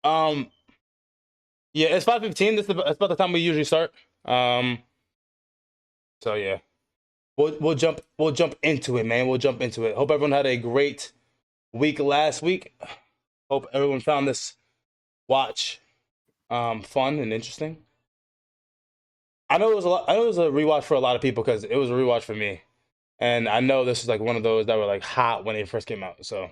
Um, yeah, it's 5:15. That's about the time we usually start. Um, so yeah, we'll jump into it, man. We'll jump into it. Hope everyone had a great week last week. Hope everyone found this watch fun and interesting. I know it was a lot. I know it was a rewatch for a lot of people because it was a rewatch for me, and I know this is like one of those that were like hot when they first came out. So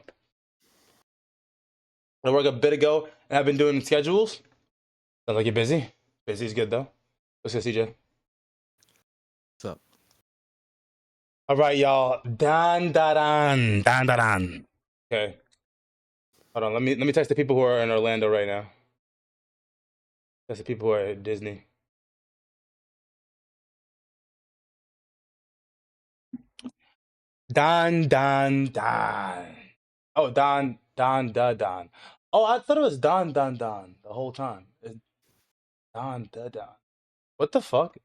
I work a bit ago, and I've been doing schedules. Sounds like you're busy. Busy's good though. Let's go, CJ. What's up? All right, y'all. Dan, Dan, da, dan. Okay. Hold on. Let me text the people who are in Orlando right now. Text the people who are at Disney. Dan. Oh, Dan. Oh, I thought it was Dan the whole time. It's Dan. What the fuck?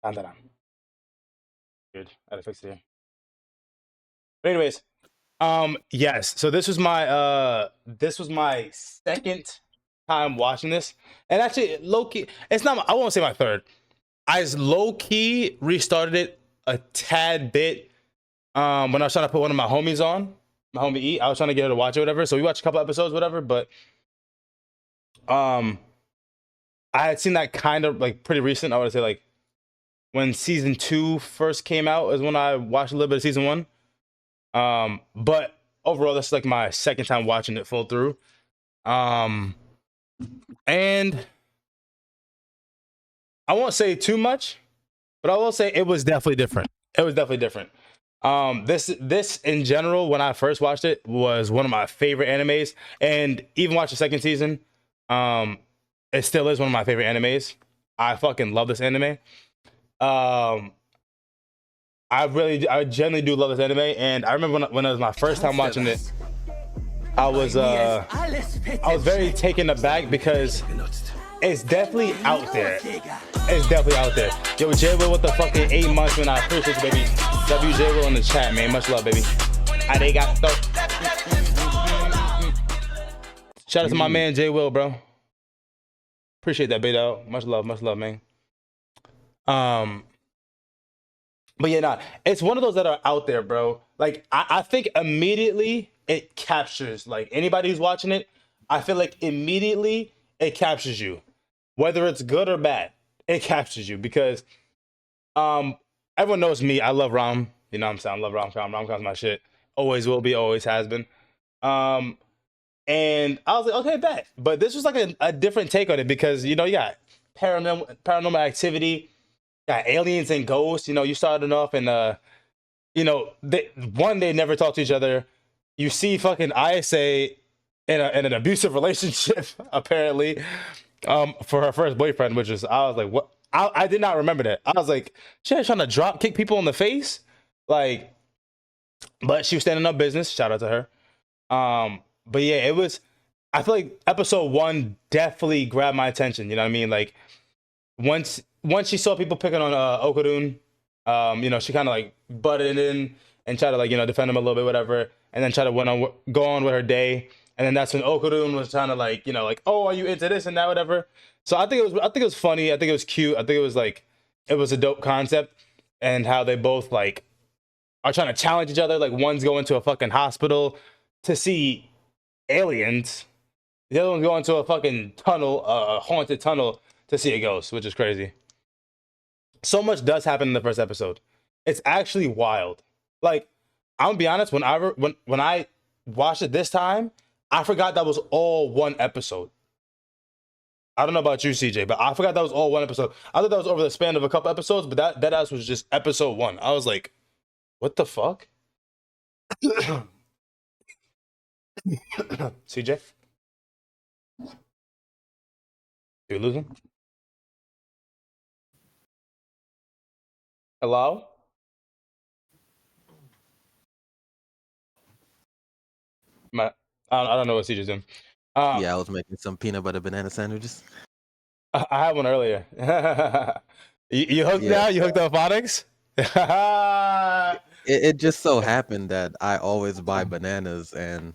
Dan. Good. I gotta fix it here. But anyways, yes. So this was my second time watching this, and actually, low key, it's not. I won't say my third. I low key restarted it a tad bit. When I was trying to put one of my homies on, my homie E, I was trying to get her to watch it, whatever. So we watched a couple episodes, whatever. But I had seen that kind of like pretty recent. I would say like when season 2 first came out is when I watched a little bit of season 1. But overall, this is like my second time watching it full through. And I won't say too much, but I will say it was definitely different. It was definitely different. This in general, when I first watched it, was one of my favorite animes, and even watched the second season, it still is one of my favorite animes. I fucking love this anime. I genuinely do love this anime, and I remember when it was my first time watching it, I was very taken aback because it's definitely out there. It's definitely out there. Yo, J Will with the fucking 8 months, man. I appreciate you, baby. WJ Will in the chat, man. Much love, baby. They got stuff. Shout out to my man J Will, bro. Appreciate that, big dog. Much love, man. But yeah, nah, it's one of those that are out there, bro. Like I think immediately it captures like anybody who's watching it. I feel like immediately it captures you, whether it's good or bad. It captures you because everyone knows me. I love rom. You know what I'm saying? I love rom-com. Rom-com's my shit. Always will be. Always has been. And I was like, okay, bet. But this was like a different take on it because you got paranormal activity. Got aliens and ghosts. You started off and they never talk to each other. You see fucking ISA in an abusive relationship apparently for her first boyfriend, which is I was like, what? I did not remember that. I was like, she was trying to drop kick people in the face, like, but she was standing up business. Shout out to her. But yeah, it was. I feel like episode 1 definitely grabbed my attention. You know what I mean? Like once she saw people picking on Okudun, she kind of like butted in and tried to like defend him a little bit, whatever, and then try to go on with her day. And then that's when Okudun was trying to like like, oh, are you into this and that, whatever. So I think it was funny. I think it was cute. I think it was a dope concept, and how they both like are trying to challenge each other. Like one's going to a fucking hospital to see aliens. The other one's going to a fucking tunnel, a haunted tunnel to see a ghost, which is crazy. So much does happen in the first episode. It's actually wild. Like, I'm gonna be honest, when I watched it this time, I forgot that was all one episode. I don't know about you, CJ, but I forgot that was all one episode. I thought that was over the span of a couple episodes, but that ass was just episode 1. I was like, what the fuck? CJ? Did we lose him? Hello? I don't know what CJ's doing. Yeah, I was making some peanut butter banana sandwiches. I had one earlier. You hooked now? You hooked up phonics? It just so happened that I always buy bananas, and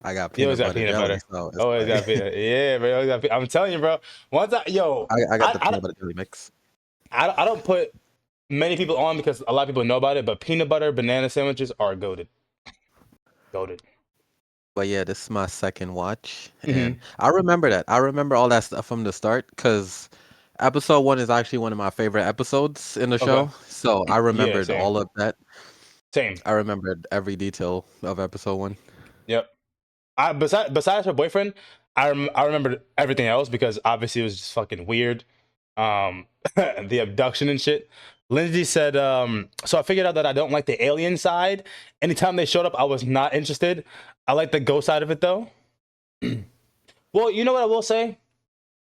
I got You always peanut got butter peanut jelly, butter. so it's Always got like peanut. Yeah, bro. Always got I'm telling you, bro. Once I got the peanut butter jelly mix. I don't put many people on because a lot of people know about it, but peanut butter banana sandwiches are goated. Goated. But yeah, this is my second watch, and Hmm. I remember that. I remember all that stuff from the start because episode one is actually one of my favorite episodes in the Okay. show. So I Yeah, remembered same. all of that. Same. I remembered every detail of episode one. Yep. Besides her boyfriend, I remembered everything else because obviously it was just fucking weird. The abduction and shit. Lindsay said, so I figured out that I don't like the alien side. Anytime they showed up, I was not interested. I like the ghost side of it though. Well, you know what I will say?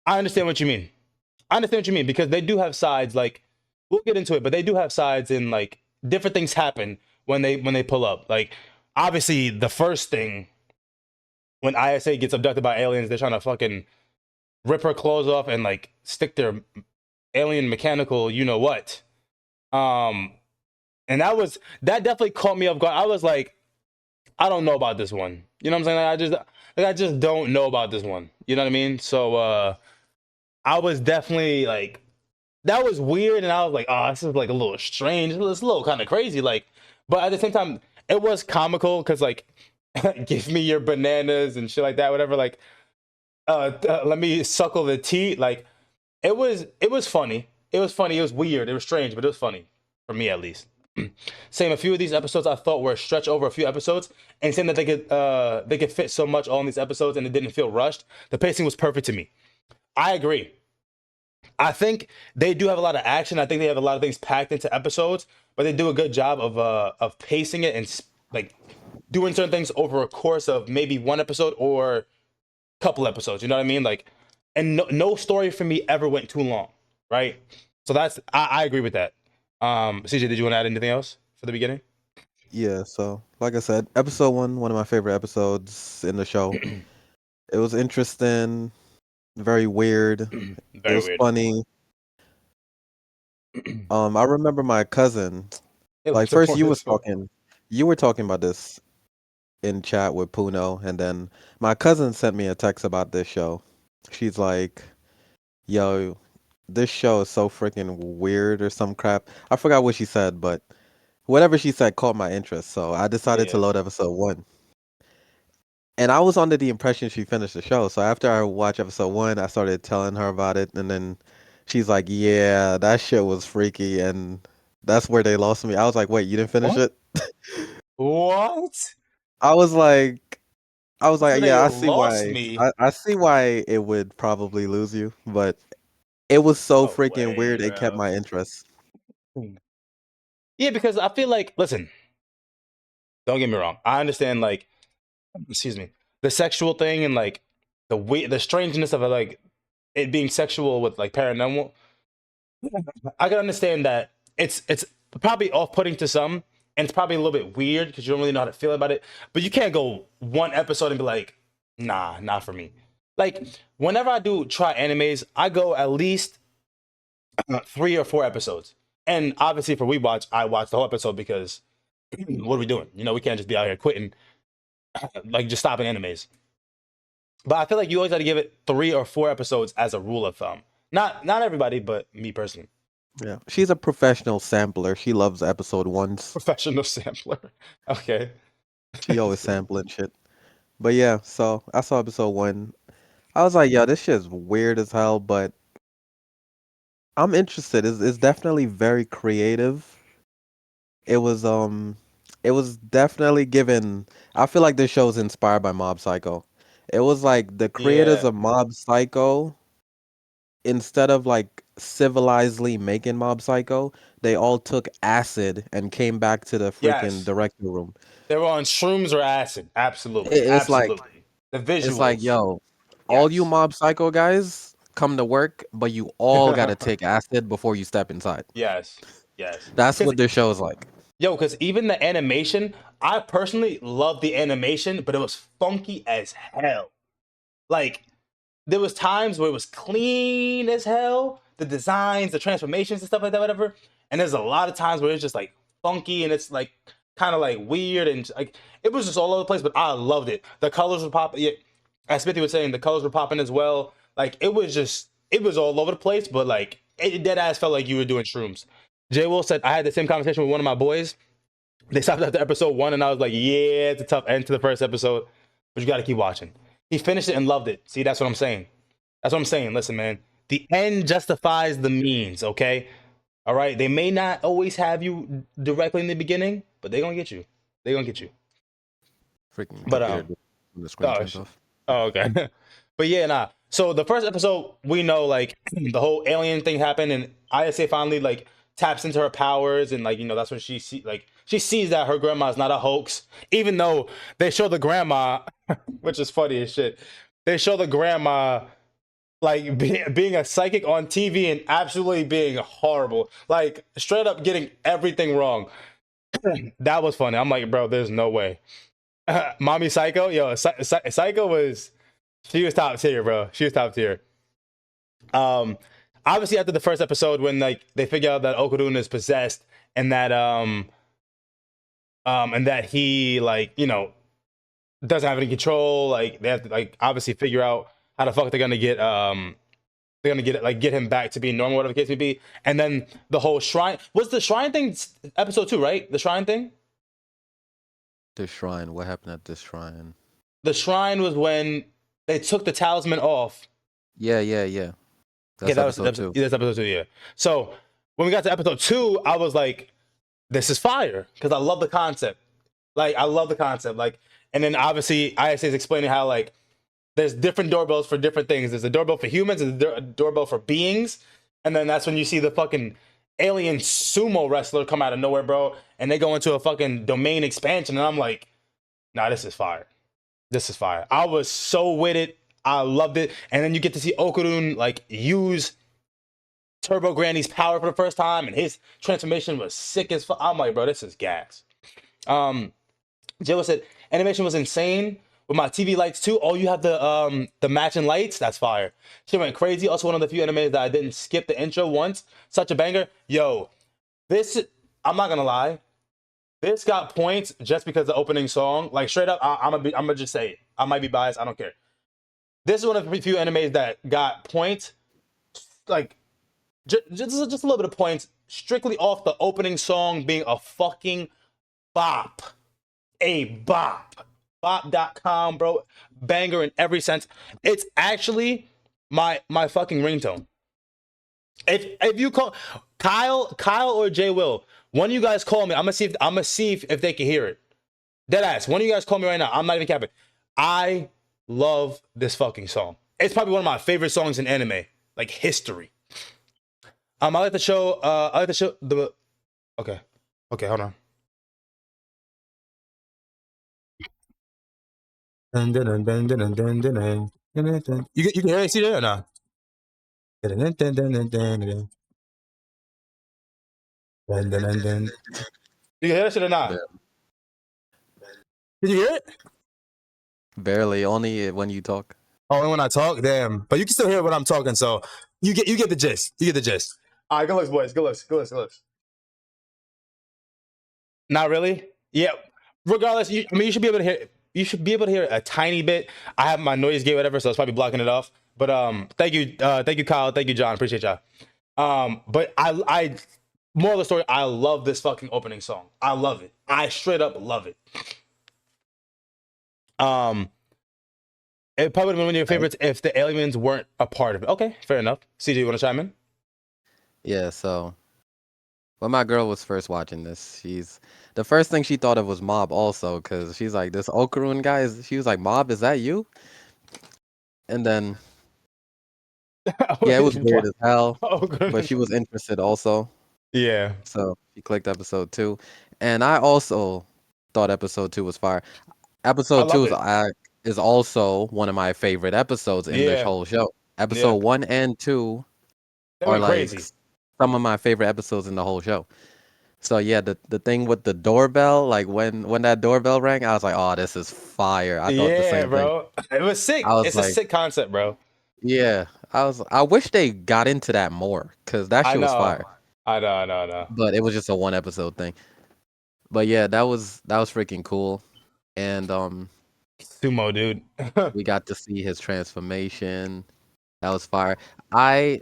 I understand what you mean. I understand what you mean because they do have sides. Like we'll get into it, but they do have sides, and like different things happen when they pull up. Like obviously, the first thing when ISA gets abducted by aliens, they're trying to fucking rip her clothes off and like stick their alien mechanical, you know what? Um, and that definitely caught me off guard. I was like, I don't know about this one. You know what I'm saying? I just don't know about this one. You know what I mean? So I was definitely like that was weird, and I was like, oh, this is like a little strange. It's a little kind of crazy, like, but at the same time, it was comical because like, give me your bananas and shit like that, whatever. Like, let me suckle the teat. Like, it was funny. It was funny. It was weird. It was strange, but it was funny for me at least. Same. A few of these episodes I thought were stretched over a few episodes, and saying that they could fit so much all in these episodes and it didn't feel rushed. The pacing was perfect to me. I agree. I think they do have a lot of action. I think they have a lot of things packed into episodes, but they do a good job of pacing it and like doing certain things over a course of maybe one episode or couple episodes. You know what I mean? Like, and no story for me ever went too long, right? So I agree with that. CJ, did you want to add anything else for the beginning? Yeah, so like I said, episode one of my favorite episodes in the show. It was interesting, very weird. It Very was weird. funny. I remember my cousin. It Like was first important. you were talking about this in chat with Puno, and then my cousin sent me a text about this show. She's like, "Yo, this show is so freaking weird or some crap." I forgot what she said, but whatever she said caught my interest, so I decided to Yeah. load episode one. And I was under the impression she finished the show. So after I watched episode one, I started telling her about it, and then she's like, "Yeah, that shit was freaky," and that's where they lost me. I was like, "Wait, you didn't finish What? it?" What? I was like, That's where they "Yeah, I see lost why. me. I see why it would probably lose you, but it was so No freaking weird. way, It kept bro. my interest." Yeah, because I feel like, listen, don't get me wrong. I understand, like, excuse me, the sexual thing and like the strangeness of it, like it being sexual with like paranormal. I can understand that it's probably off putting to some, and it's probably a little bit weird because you don't really know how to feel about it. But you can't go one episode and be like, nah, not for me. Like whenever I do try animes, I go at least 3 or 4 episodes. And obviously for WeebWatch, I watch the whole episode because what are we doing? You know, we can't just be out here quitting, like just stopping animes. But I feel like you always got to give it 3 or 4 episodes as a rule of thumb. Not everybody, but me personally. Yeah, she's a professional sampler. She loves episode ones. Professional sampler. Okay. She always sampling shit. But yeah, so I saw episode one. I was like, "Yo, this shit's weird as hell," but I'm interested. It's definitely very creative. It was it was definitely given. I feel like this show is inspired by Mob Psycho. It was like the creators Yeah. of Mob Psycho, instead of like civilizedly making Mob Psycho, they all took acid and came back to the freaking Yes. director room. They were on shrooms or acid. Absolutely. It's like Absolutely. The it's like, visuals. yo, all you Yes. Mob Psycho guys come to work, but you all gotta take acid before you step inside. Yes. Yes. That's Because what this show is like. because even the animation, I personally love the animation, but it was funky as hell. Like there was times where it was clean as hell, the designs, the transformations and stuff like that, whatever. And there's a lot of times where it's just like funky and it's like kind of like weird and like it was just all over the place. But I loved it. The colors were popping. Yeah, as Smithy was saying, the colors were popping as well. Like it was all over the place. But like it dead ass felt like you were doing shrooms. Jay Will said I had the same conversation with one of my boys. They stopped after episode 1, and I was like, yeah, it's a tough end to the first episode, but you got to keep watching. He finished it and loved it. See, that's what I'm saying. That's what I'm saying. Listen, man, the end justifies the means, okay? All right? They may not always have you directly in the beginning, but they're going to get you. They're going to get you. Freaking But, computer when the screen turns off. oh, okay. But yeah, nah. So the first episode, we know, like, the whole alien thing happened, and ISA finally, like, taps into her powers, and, like, you know, that's when she sees that her grandma is not a hoax, even though they show the grandma, which is funny as shit. They show the grandma like being a psychic on TV and absolutely being horrible, like straight up getting everything wrong. That was funny. I'm like, bro, there's no way. Mommy Psycho, yo, Psycho she was top tier, bro. She was top tier. Um, Obviously after the first episode when like they figure out that Okurun is possessed and that he like doesn't have any control. Like they have to like obviously figure out how the fuck they're gonna get him back to being normal, whatever the case may be. And then the whole shrine was the shrine thing episode 2, right? The shrine thing. The shrine. What happened at this shrine? The shrine was when they took the talisman off. Yeah. That's That was episode 2. Yeah, that's episode 2. Yeah. So when we got to episode 2, I was like, "This is fire," because I love the concept. Like I love the concept. Like, and then obviously ISA is explaining how like there's different doorbells for different things. There's a doorbell for humans, there's a doorbell for beings, and then that's when you see the fucking alien sumo wrestler come out of nowhere, bro, and they go into a fucking domain expansion, and I'm like, nah, this is fire. This is fire. I was so with it. I loved it. And then you get to see Okurun like use Turbo Granny's power for the first time, and his transformation was sick as fuck. I'm like, bro, this is gas. Jill said animation was insane with my TV lights too. Oh, you have the matching lights. That's fire. She went crazy. Also, one of the few animes that I didn't skip the intro once. Such a banger. Yo, this I'm not gonna lie. This got points just because the opening song. Like straight up, I'm gonna just say it. I might be biased. I don't care. This is one of the few animes that got points, like just a little bit of points, strictly off the opening song being a fucking bop. A bop. Bop.com, bro. Banger in every sense. It's actually my fucking ringtone. If you call Kyle or Jay Will, one of you guys call me. I'm gonna see if they can hear it. Deadass. One of you guys call me right now. I'm not even capping. I love this fucking song. It's probably one of my favorite songs in anime, like history. I like the show. The. Okay, hold on. You can hear it, see that or not? You can hear that shit or not? Yeah. Did you hear it? Barely. Only when you talk. Oh, and when I talk, damn. But you can still hear what I'm talking, so you get the gist. You get the gist. All right, good looks, boys. Good looks. Not really. Yeah. Regardless, you should be able to hear. You should be able to hear a tiny bit. I have my noise gate, whatever, so it's probably blocking it off. But thank you, Kyle, thank you, John, appreciate y'all. But I moral of the story, I love this fucking opening song. I love it. I straight up love it. It probably would have been one of your favorites if the aliens weren't a part of it. Okay, fair enough. CJ, you want to chime in? Yeah. So when my girl was first watching this, the first thing she thought of was Mob also, because she's like, this Okurun guy she was like, Mob, is that you? And then yeah, it was weird as hell, but she was interested also. Yeah. So she clicked episode 2, and I also thought episode 2 was fire. Episode 2 is also one of my favorite episodes in this whole show. Episode 1 and 2 are like crazy. Some of my favorite episodes in the whole show. So yeah, the thing with the doorbell, like when that doorbell rang, I was like, "Oh, this is fire!" I thought the same bro. Thing. It was sick. It's like, a sick concept, bro. Yeah, I wish they got into that more because that shit was fire. I know. But it was just a 1 episode thing. But yeah, that was freaking cool. And Sumo, dude. we got to see his transformation. That was fire. I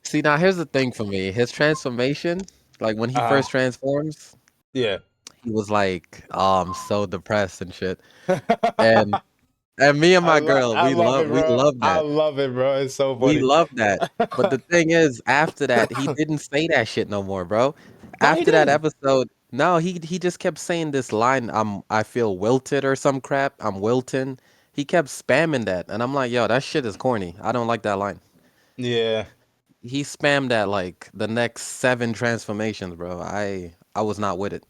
see now here's the thing for me. His transformation, like when he Uh-huh. first transforms, Yeah. he was like, "Oh, I'm so depressed and shit." And me and my girl, I love it, we bro. love I that. love it, bro. It's so We funny. love that. But the thing is, after that, he didn't say that shit no more, bro. No, he After that did. episode, no, he just kept saying this line, I feel wilted or some crap. I'm wilting. He kept spamming that. And I'm like, yo, that shit is corny. I don't like that line. Yeah. He spammed that like the next 7 transformations, bro. I was not with it.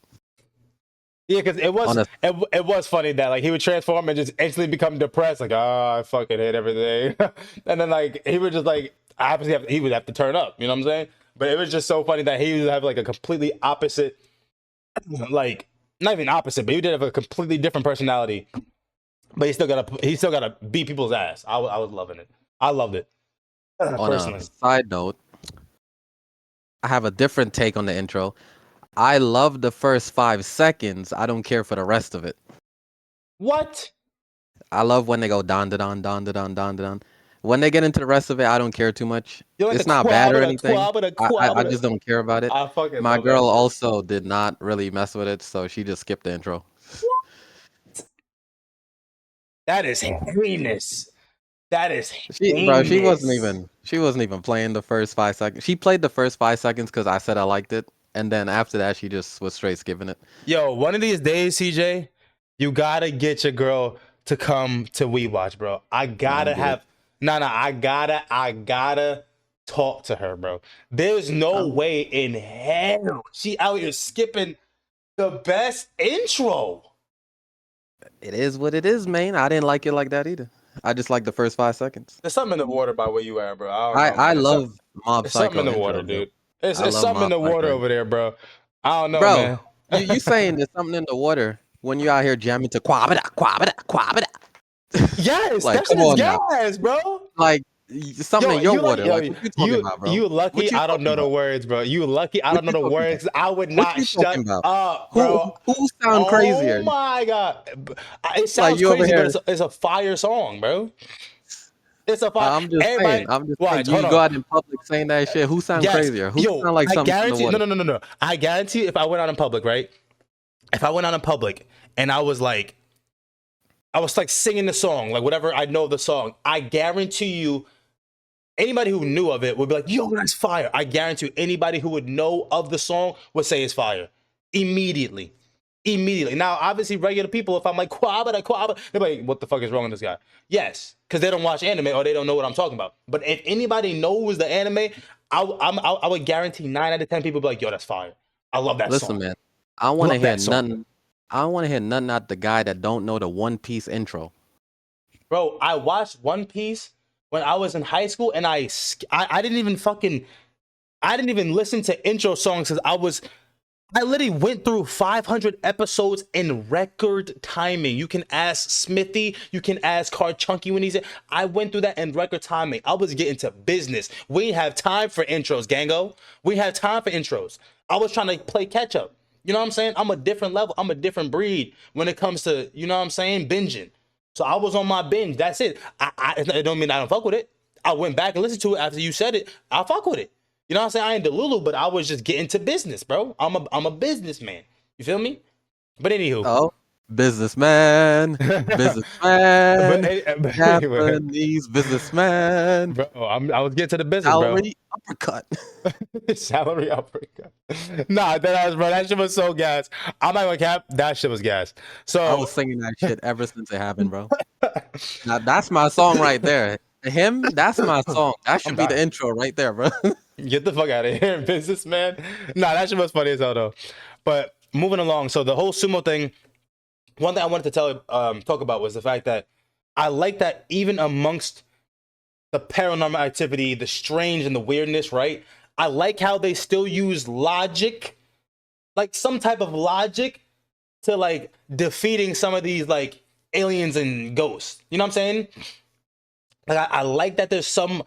Yeah, because it was On a it was funny that like he would transform and just instantly become depressed, like I fucking hate everything, and then like he would just like obviously he would have to turn up, you know what I'm saying? But it was just so funny that he would have like a completely opposite, like not even opposite, but he did have a completely different personality. But he still gotta beat people's ass. I was loving it. I loved it on a personally. side note, I have a different take on the intro. I love the first 5 seconds. I don't care for the rest of it. What? I love when they go don da don don da don don da don. When they get into the rest of it, I don't care too much. You like the It's not bad or quabba, anything. I quabba? just don't care about it. I fucking My love that girl shit. also did not really mess with it, so she just skipped the intro. That is heinous. That is She wasn't heinous. even playing the first 5 seconds. She played the first 5 seconds because I said I liked it, and then after that, she just was straight skipping it. Yo, one of these days, CJ, you gotta get your girl to come to WeWatch, bro. I No, I'm gotta good. have no, I gotta talk to her, bro. There's no Um, way in hell she out here skipping the best intro. it is what it is, man. I didn't like it like that either. I just like the first 5 seconds. There's something in the water by where you at, bro. I don't know, I man. love Mob It's something in Psycho the water, intros though. dude. It's I it's love something in Mob the water Psycho. over there, bro. I don't know, Bro, man. you saying there's something in the water when you out here jamming to quabada quabada quabada. Yes, Like, that shit come is on now. gas, bro. Like something Yo, in your you like water. yo, Like what you talking about, bro? you What lucky you I don't talking know the about? words, bro. You lucky I What don't know you the talking about? words. I would What not you talking shut about? up, bro. Who sound Oh crazier? my god. It Like sounds you over crazy, but here. it's a fire song, bro. It's a fire. I'm just saying. Everybody I'm just saying. watch, hold You go on. out in public saying that shit. Who sound Yes. crazier? Who Yo, sound like I something from the guarantee water? no. I guarantee if I went out in public, right? If I went out in public and I was like singing the song, like whatever I know of the song, I guarantee you anybody who knew of it would be like, yo, that's fire. I guarantee you, anybody who would know of the song would say it's fire immediately. Immediately. Now, obviously, regular people, if I'm like, quabba, they're like, what the fuck is wrong with this guy? Yes, because they don't watch anime or they don't know what I'm talking about. But if anybody knows the anime, I would guarantee 9 out of 10 people be like, yo, that's fire. I love that Listen, song. man. I want to Love hear that song. nothing. I don't want to hear nothing out the guy that don't know the One Piece intro. Bro, I watched One Piece when I was in high school and I didn't even fucking I didn't even listen to intro songs because I literally went through 500 episodes in record timing. You can ask Smithy, you can ask Car Chunky when he's in. I went through that in record timing. I was getting to business. We didn't have time for intros, Gango. We had time for intros. I was trying to play catch up. You know what I'm saying? I'm a different level. I'm a different breed when it comes to, you know what I'm saying, binging. So I was on my binge. That's it. It don't mean I don't fuck with it. I went back and listened to it after you said it. I fuck with it. You know what I'm saying? I ain't Delulu, but I was just getting to business, bro. I'm a businessman. You feel me? But anywho. Oh, businessman, but, businessman, but anyway, Japanese businessman, bro, I was getting to the business, bro. salary uppercut. Salary uppercut. Nah, bro. That shit was so gas. I'm not gonna cap. That shit was gas. I So was singing that shit ever since it happened, bro. Now that's my song right there. Him, that's my song. That I'm should be the dying. intro right there, bro. Get the fuck out of here, businessman. Nah, that shit was funny as hell though. But moving along, so the whole sumo thing. One thing I wanted to talk about was the fact that I like that even amongst the paranormal activity, the strange and the weirdness, right? I like how they still use logic, like some type of logic to like defeating some of these like aliens and ghosts. You know what I'm saying? Like I like that there's some,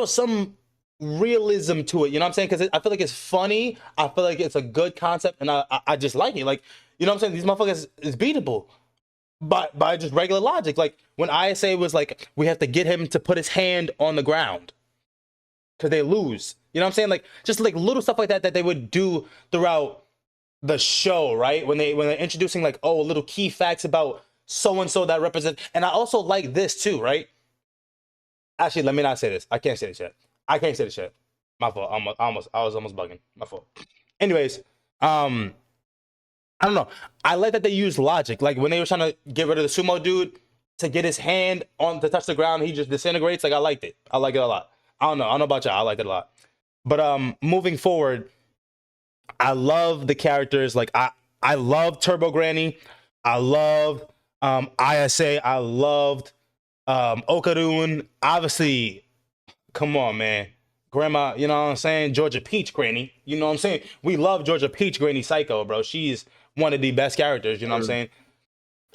some. realism to it. You know what I'm saying? Because I feel like it's funny. I feel like it's a good concept, and I just like it. Like, you know what I'm saying? These motherfuckers is beatable by just regular logic. Like when ISA was like, we have to get him to put his hand on the ground because they lose. You know what I'm saying? Like just like little stuff like that that they would do throughout the show, right? When they're introducing like, oh, little key facts about so and so that represent. And I also like this too, right? Actually, let me not say this. I can't say this yet. I can't say this yet. My fault. I was almost bugging. My fault. Anyways, I don't know. I like that they use logic. Like when they were trying to get rid of the sumo dude to get his hand on to touch the ground, he just disintegrates. Like I liked it. I like it a lot. I don't know. I don't know about y'all. I like it a lot. But moving forward, I love the characters. Like I love Turbo Granny. I love ISA. I loved Okadun. Obviously, come on, man. Grandma, you know what I'm saying? Georgia Peach Granny. You know what I'm saying? We love Georgia Peach Granny Psycho, bro. She's one of the best characters, you know what I'm saying?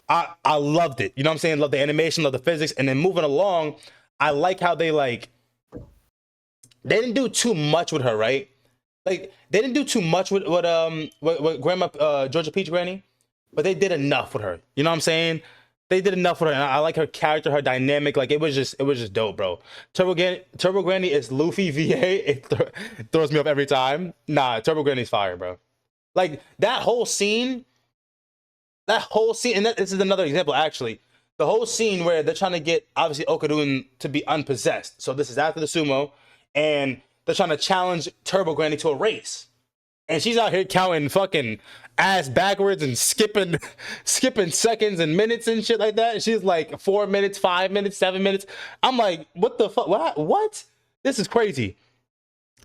I loved it. You know what I'm saying? Love the animation, love the physics. And then moving along, I like how they didn't do too much with her, right? Like they didn't do too much with Grandma Georgia Peach Granny, but they did enough with her. You know what I'm saying? They did enough with her, and I like her character, her dynamic. Like it was just dope, bro. Turbo Granny is Luffy VA. It throws me off every time. Nah, Turbo Granny's fire, bro. Like that whole scene, and this is another example actually. The whole scene where they're trying to get obviously Okadun to be unpossessed. So this is after the sumo, and they're trying to challenge Turbo Granny to a race. And she's out here counting fucking ass backwards and skipping seconds and minutes and shit like that. And she's like 4 minutes, 5 minutes, 7 minutes. I'm like, what the fuck? What? This is crazy.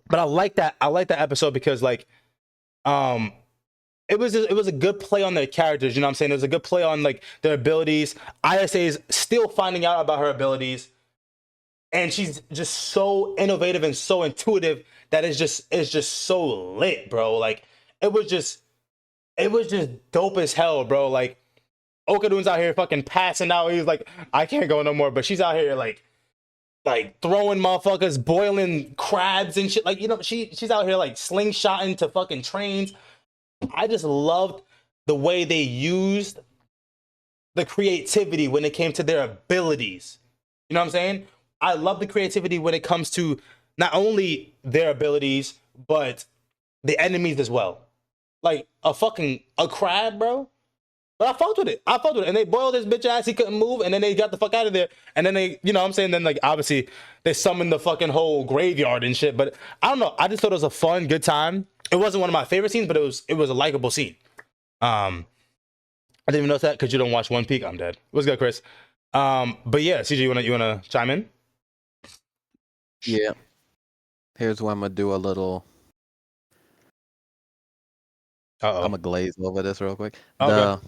But I like that. I like that episode because like, um, it was a good play on their characters. You know what I'm saying? It was a good play on like their abilities. ISA is still finding out about her abilities, and she's just so innovative and so intuitive that it's just so lit, bro. Like it was just it was just dope as hell, bro. Like Okadun's out here fucking passing out. He's like, I can't go no more. But she's out here like throwing motherfuckers, boiling crabs and shit. Like, you know, she's out here like slingshotting to fucking trains. I just loved the way they used the creativity when it came to their abilities. You know what I'm saying? I love the creativity when it comes to not only their abilities, but the enemies as well. Like a crab, bro. But I fucked with it. I fucked with it. And they boiled his bitch ass. He couldn't move. And then they got the fuck out of there. And then they, you know what I'm saying? Then, like, obviously, they summoned the fucking whole graveyard and shit. But I don't know. I just thought it was a fun, good time. It wasn't one of my favorite scenes, but it was a likable scene. I didn't even notice that because you don't watch One Peak. I'm dead. What's good, Chris? But yeah, CJ, you wanna chime in? Yeah. Here's where I'm gonna do a little. I'm Uh gonna glaze over this real quick. oh. Okay.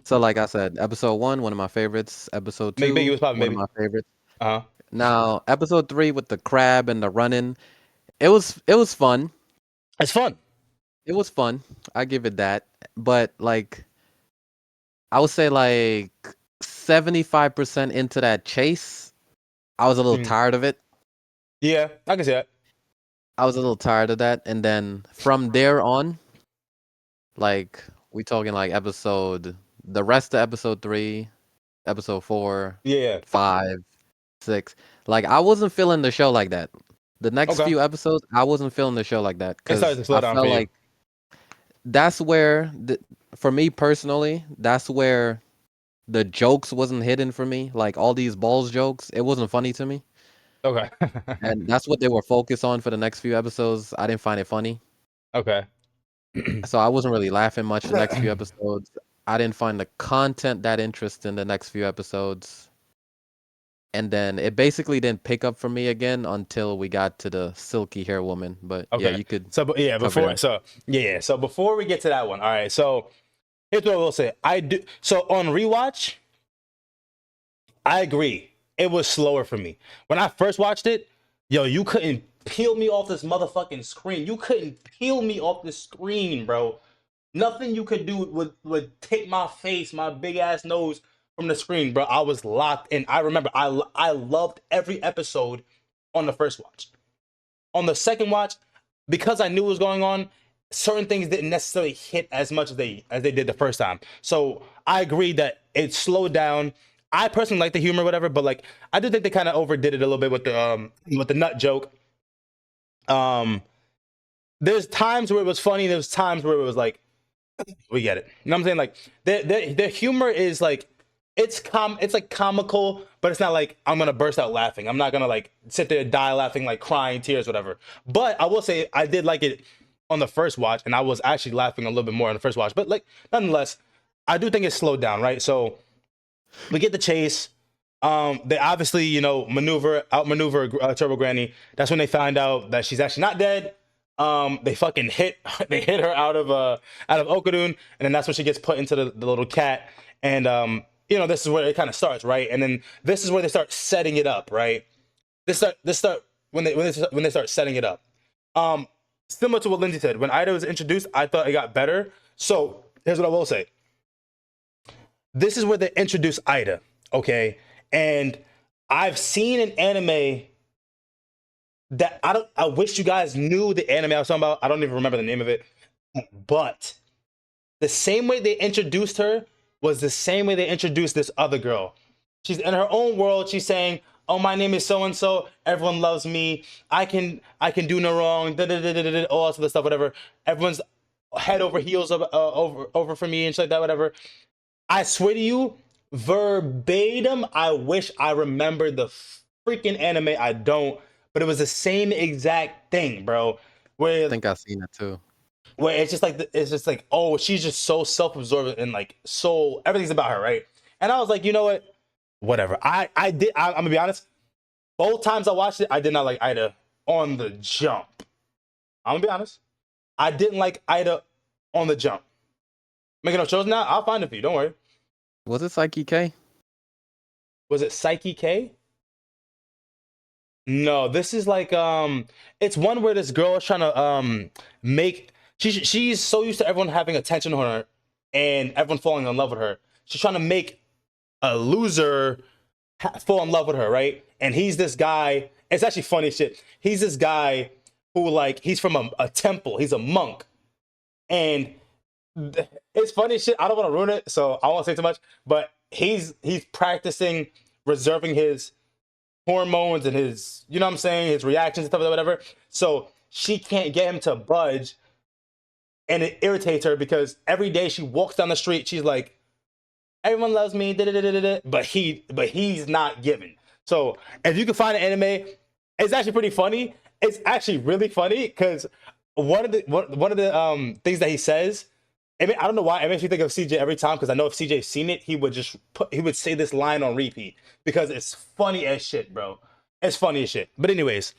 So like I said, episode 1, one of my favorites. Episode Make 2, it was popping, one of baby. my favorites. Uh huh. Now, episode 3 with the crab and the running, it was fun. It's fun. It was fun. I give it that. But like I would say like 75% into that chase, I was a little Mm. tired of it. Yeah, I can see that. I was a little tired of that. And then from there on, like we talking like the rest of episode 3, episode 4, Yeah. 5, 6. Like I wasn't feeling the show like that. The next Okay. few episodes, I wasn't feeling the show like that It started because to slow I down for felt you. like that's where for me personally, that's where the jokes wasn't hidden for me. Like all these balls jokes, it wasn't funny to me. Okay. And that's what they were focused on for the next few episodes. I didn't find it funny. Okay. So I wasn't really laughing much the next few episodes. I didn't find the content that interesting the next few episodes. And then it basically didn't pick up for me again until we got to the silky hair woman. But yeah, Okay. you could So, yeah, cover before that. so yeah, so before we get to that one, all right. So here's what I will say. I do so on rewatch. I agree. It was slower for me when I first watched it. Yo, you couldn't peel me off this motherfucking screen. You couldn't peel me off the screen, bro. Nothing you could do would take my face, my big ass nose from the screen, bro. I was locked in. I remember I loved every episode on the first watch. on the second watch, because I knew what was going on, certain things didn't necessarily hit as much as they did the first time. So I agree that it slowed down. I personally like the humor, whatever, but like I do think they kind of overdid it a little bit with the nut joke. Um, there's times where it was funny. There's times where it was like, we get it. You know what I'm saying? Like the humor is like it's like comical, but it's not like I'm gonna burst out laughing. I'm not gonna like sit there and die laughing, like crying tears, whatever. But I will say I did like it on the first watch, and I was actually laughing a little bit more on the first watch. But like nonetheless, I do think it slowed down, right? So we get the chase. They obviously, outmaneuver Turbo Granny. That's when they find out that she's actually not dead. They fucking they hit her out of Okadun, and then that's when she gets put into the little cat. And this is where it kind of starts, right? And then this is where they start setting it up, right? When they start setting it up. Similar to what Lindsay said, when Ida was introduced, I thought it got better. So here's what I will say. This is where they introduce Ida, okay? And I've seen an anime that I wish you guys knew the anime I was talking about. I don't even remember the name of it. But the same way they introduced her was the same way they introduced this other girl. She's in her own world. She's saying, "Oh, my name is so and so. Everyone loves me. I can do no wrong. All that stuff, whatever. Everyone's head over heels over for me and shit like that, whatever." I swear to you, verbatim, I wish I remembered the freaking anime. I don't, but it was the same exact thing, bro. I think I've seen it too. Where it's just like, oh, she's just so self-absorbed and like so everything's about her, right? And I was like, you know what? Whatever. I'm gonna be honest. Both times I watched it, I did not like Ida on the jump. I'm gonna be honest. I didn't like Ida on the jump. Making no shows now. I'll find it for you. Don't worry. Was it Psyche K? Was it Psyche K? No, this is like it's one where this girl is trying to make she's so used to everyone having attention on her and everyone falling in love with her. She's trying to make a loser fall in love with her, right? And he's this guy. It's actually funny shit. He's this guy who like he's from a temple. He's a monk, and it's funny shit. I don't want to ruin it, so I won't say too much. But he's practicing reserving his hormones and his, you know what I'm saying, his reactions and stuff like that, whatever. So she can't get him to budge, and it irritates her because every day she walks down the street, she's like, "Everyone loves me," but he's not giving. So if you can find an anime, it's actually pretty funny. It's actually really funny because one of the things that he says. I don't know why it makes me think of CJ every time because I know if CJ's seen it, he would say this line on repeat because it's funny as shit, bro. It's funny as shit. But anyways,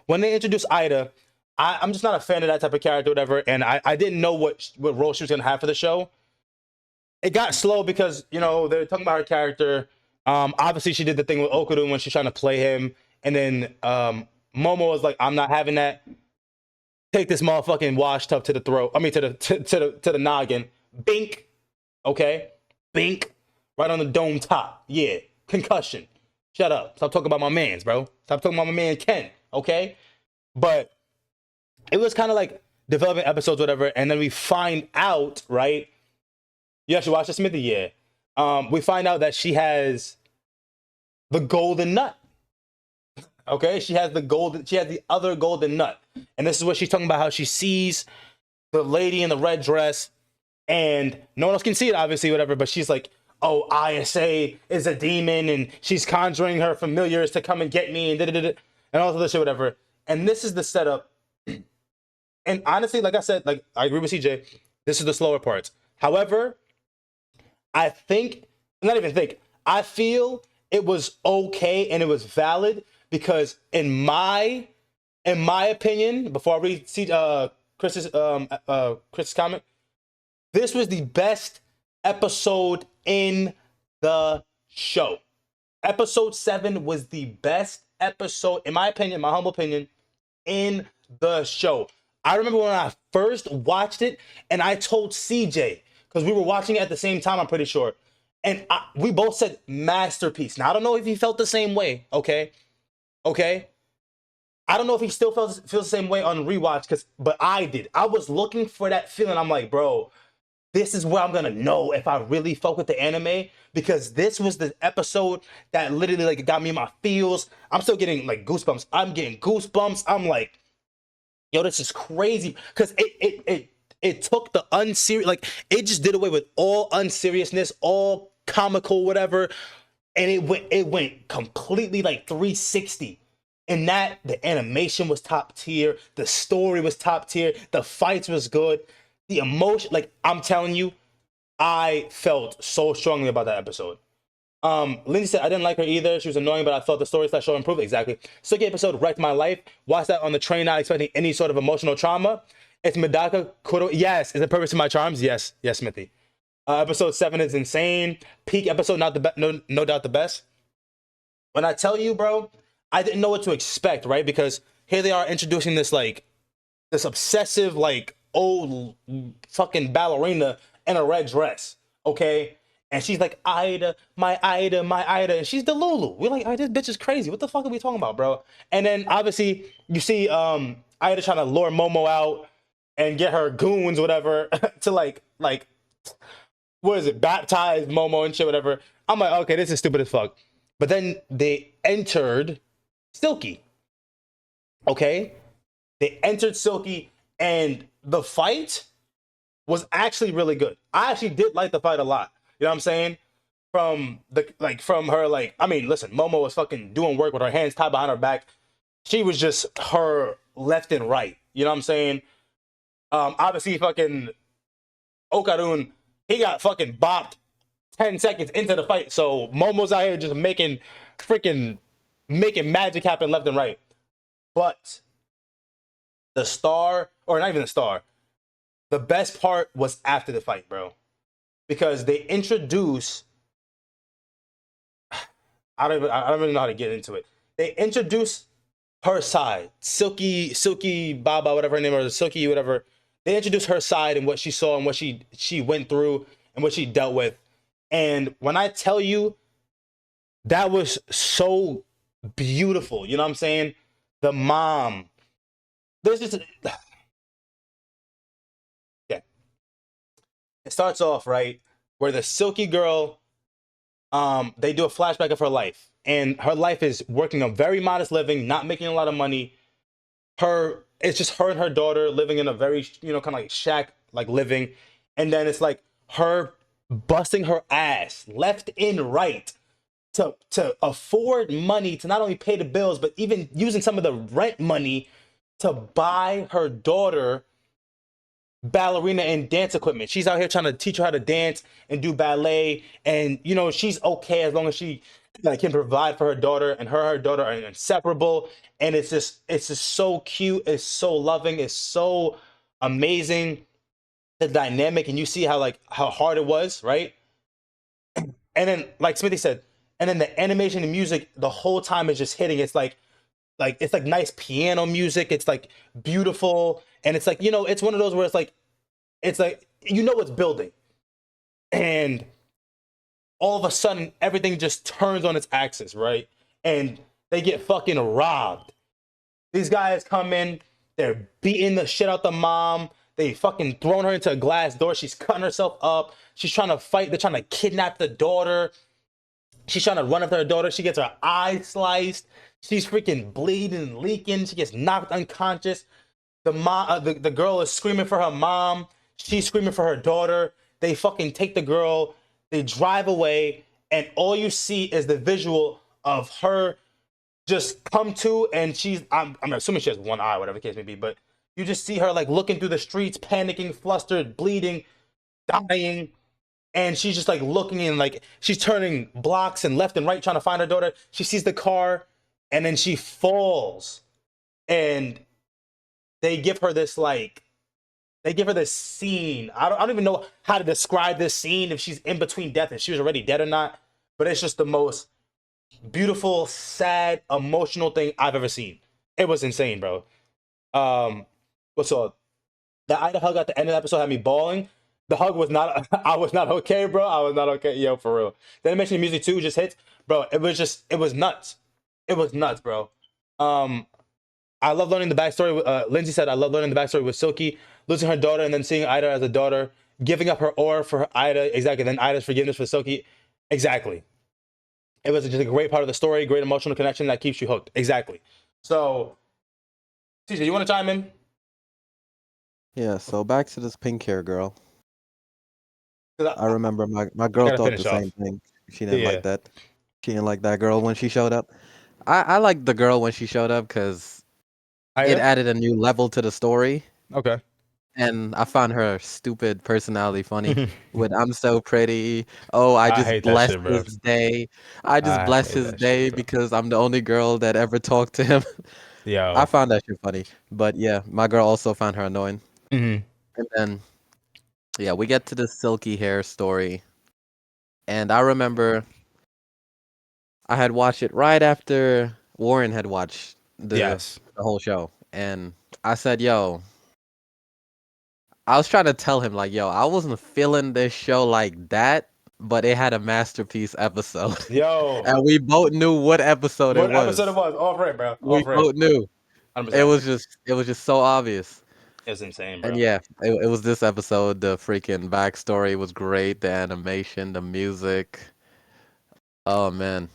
when they introduced Ida, I'm just not a fan of that type of character, whatever. And I didn't know what role she was gonna have for the show. It got slow because they're talking about her character. Obviously she did the thing with Okudun when she's trying to play him, and then Momo was like, "I'm not having that. Take this motherfucking wash tub to the throat. I mean to the noggin. Bink. Okay? Bink. Right on the dome top. Yeah. Concussion. Shut up. Stop talking about my mans, bro. Stop talking about my man Ken. Okay? But it was kind of like developing episodes, whatever, and then we find out, right? You actually watched this, Smithy? Yeah. We find out that she has the golden nut. Okay, she has the other golden nut. And this is what she's talking about, how she sees the lady in the red dress and no one else can see it, obviously, whatever, but she's like, "Oh, ISA is a demon and she's conjuring her familiars to come and get me and all this shit, whatever." And this is the setup. And honestly, like I said, like I agree with CJ, this is the slower parts. However, I feel it was okay and it was valid because in my opinion, before I read Chris's comment, this was the best episode in the show. Episode 7 was the best episode, in my opinion, my humble opinion, in the show. I remember when I first watched it, and I told CJ, because we were watching it at the same time, I'm pretty sure, and we both said masterpiece. Now, I don't know if he felt the same way, okay? I don't know if he still feels the same way on rewatch, but I did. I was looking for that feeling. I'm like, bro, this is where I'm gonna know if I really fuck with the anime, because this was the episode that literally like got me in my feels. I'm still getting like goosebumps. I'm getting goosebumps. I'm like, yo, this is crazy, because it took the unserious, like it just did away with all unseriousness, all comical, whatever, and it went completely like 360. And that the animation was top tier, the story was top tier, the fights was good, the emotion, like I'm telling you, I felt so strongly about that episode. Lindsay said I didn't like her either. She was annoying, but I thought the story / show improved. Exactly. Suki episode wrecked my life. Watched that on the train, not expecting any sort of emotional trauma. It's Medaka Kuro. Yes. Is it Purpose of My Charms? Yes. Yes, Smithy. Episode 7 is insane. Peak episode, not the best. No doubt the best. When I tell you, bro, I didn't know what to expect, right? Because here they are introducing this like this obsessive like old fucking ballerina in a red dress, okay? And she's like, Ida, my Ida, my Ida. And she's the Lulu. We're like, this bitch is crazy. What the fuck are we talking about, bro? And then obviously you see Ida trying to lure Momo out and get her goons, whatever, to like what is it, baptize Momo and shit, whatever. I'm like, okay, this is stupid as fuck. But then they entered Silky. Okay? They entered Silky, and the fight was actually really good. I actually did like the fight a lot. You know what I'm saying? From her, like, I mean, listen, Momo was fucking doing work with her hands tied behind her back. She was just her left and right. You know what I'm saying? Obviously, fucking Okarun, he got fucking bopped 10 seconds into the fight. So Momo's out here just making magic happen left and right. But the star, or not even the star, the best part was after the fight, bro. Because they introduce, I don't even know how to get into it. They introduce her side, Silky Baba, whatever her name is, Silky, whatever. They introduced her side and what she saw and what she went through and what she dealt with. And when I tell you, that was so beautiful. You know what I'm saying? The mom. There's just yeah. It starts off right where the Silky girl, they do a flashback of her life, and her life is working a very modest living, not making a lot of money. It's just her and her daughter living in a very, kind of like shack like living, and then it's like her busting her ass left and right to afford money to not only pay the bills, but even using some of the rent money to buy her daughter ballerina and dance equipment. She's out here trying to teach her how to dance and do ballet, and she's okay as long as she can provide for her daughter, and her daughter are inseparable. And it's just so cute, it's so loving, it's so amazing, the dynamic, and you see how hard it was, right? And then like Smithy said, and then the animation and music the whole time is just hitting. It's like it's like nice piano music, it's like beautiful, and it's like it's one of those where it's like it's building, and all of a sudden everything just turns on its axis, right? And they get fucking robbed. These guys come in, they're beating the shit out the mom, they fucking throwing her into a glass door, she's cutting herself up, she's trying to fight, they're trying to kidnap the daughter, she's trying to run after her daughter, she gets her eye sliced, she's freaking bleeding and leaking, she gets knocked unconscious. The mom, the girl is screaming for her mom, she's screaming for her daughter. They fucking take the girl, they drive away, and all you see is the visual of her just come to, and I'm assuming she has one eye, whatever the case may be, but you just see her like looking through the streets, panicking, flustered, bleeding, dying, and she's just like looking, and like she's turning blocks and left and right trying to find her daughter. She sees the car, and then she falls, and they give her this scene. I don't even know how to describe this scene, if she's in between death and she was already dead or not, but it's just the most beautiful, sad, emotional thing I've ever seen. It was insane, bro. What's up? The Ida hug at the end of the episode had me bawling. The hug was not, I was not okay, bro. I was not okay. Yo, for real. The animation and music too just hits. Bro, it was nuts. It was nuts, bro. I love learning the backstory. Lindsay said, I love learning the backstory with Silky, losing her daughter and then seeing Ida as a daughter, giving up her aura for Ida. Exactly. Then Ida's forgiveness for Silky. Exactly. It was just a great part of the story, great emotional connection that keeps you hooked. Exactly. So, TJ, you want to chime in? Yeah, so back to this pink hair girl. 'Cause I remember my I girl gotta thought the finish same off. thing. She didn't Yeah. like that. She didn't like that girl when she showed up. I liked the girl when she showed up because it Ida? added a new level to the story. Okay. And I found her stupid personality funny. With I'm so pretty. Oh, I I just hate that bless shit, bro. his day. I just I bless hate his that shit, day bro. because I'm the only girl that ever talked to him. I Yo. found that shit funny. But yeah, my girl also found her annoying. Hmm. And then yeah, we get to the silky hair story. And I remember I had watched it right after Warren had watched Yes. the whole show. And I said, yo, I was trying to tell him like, yo, I wasn't feeling this show like that, but it had a masterpiece episode. Yo. And we both knew what episode it What episode it was. was? Off rip, bro. We Off rip. both knew. 100%. It was just so obvious. It's insane, And bro. yeah, it was this episode. The freaking backstory was great. The animation, the music. Oh man.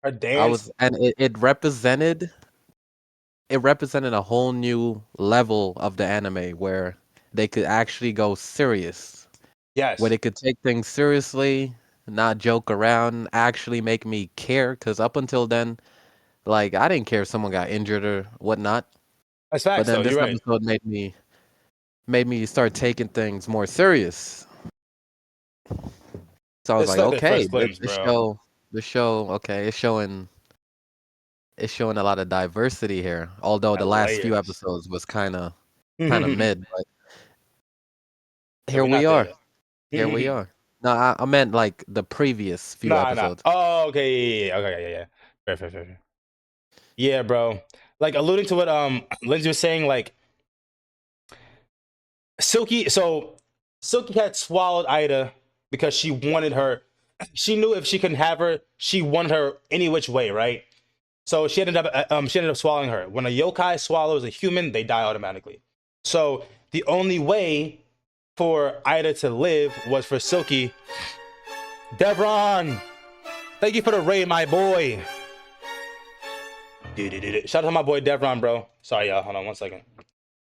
Her dance. And it represented a whole new level of the anime where they could actually go serious, where Yes. they could take things seriously, not joke around, actually make me care. Because up until then, like I didn't care if someone got injured or whatnot. That's But facts, then though. this You're right. episode made me start taking things more serious. So I was This is like, like their okay, first glimpse, bro. the show, okay, it's showing a lot of diversity here. Although the And last few layers. episodes was kind of Yeah, mid, but here we're we not there are. yet. Here we are. No, I meant like the previous few Nah, nah. episodes. Oh, okay. Yeah. Okay, yeah. Fair, fair, fair, fair. Yeah, bro. Like alluding to what Lindsay was saying, like Silky. So Silky had swallowed Ida because she wanted her. She knew if she couldn't have her, she wanted her any which way, right? So she ended up swallowing her. When a yokai swallows a human, they die automatically. So the only way for Ida to live was for Silky. Devron, thank you for the raid, my boy. Shout out to my boy Devron, bro. Sorry, y'all. Hold on 1 second.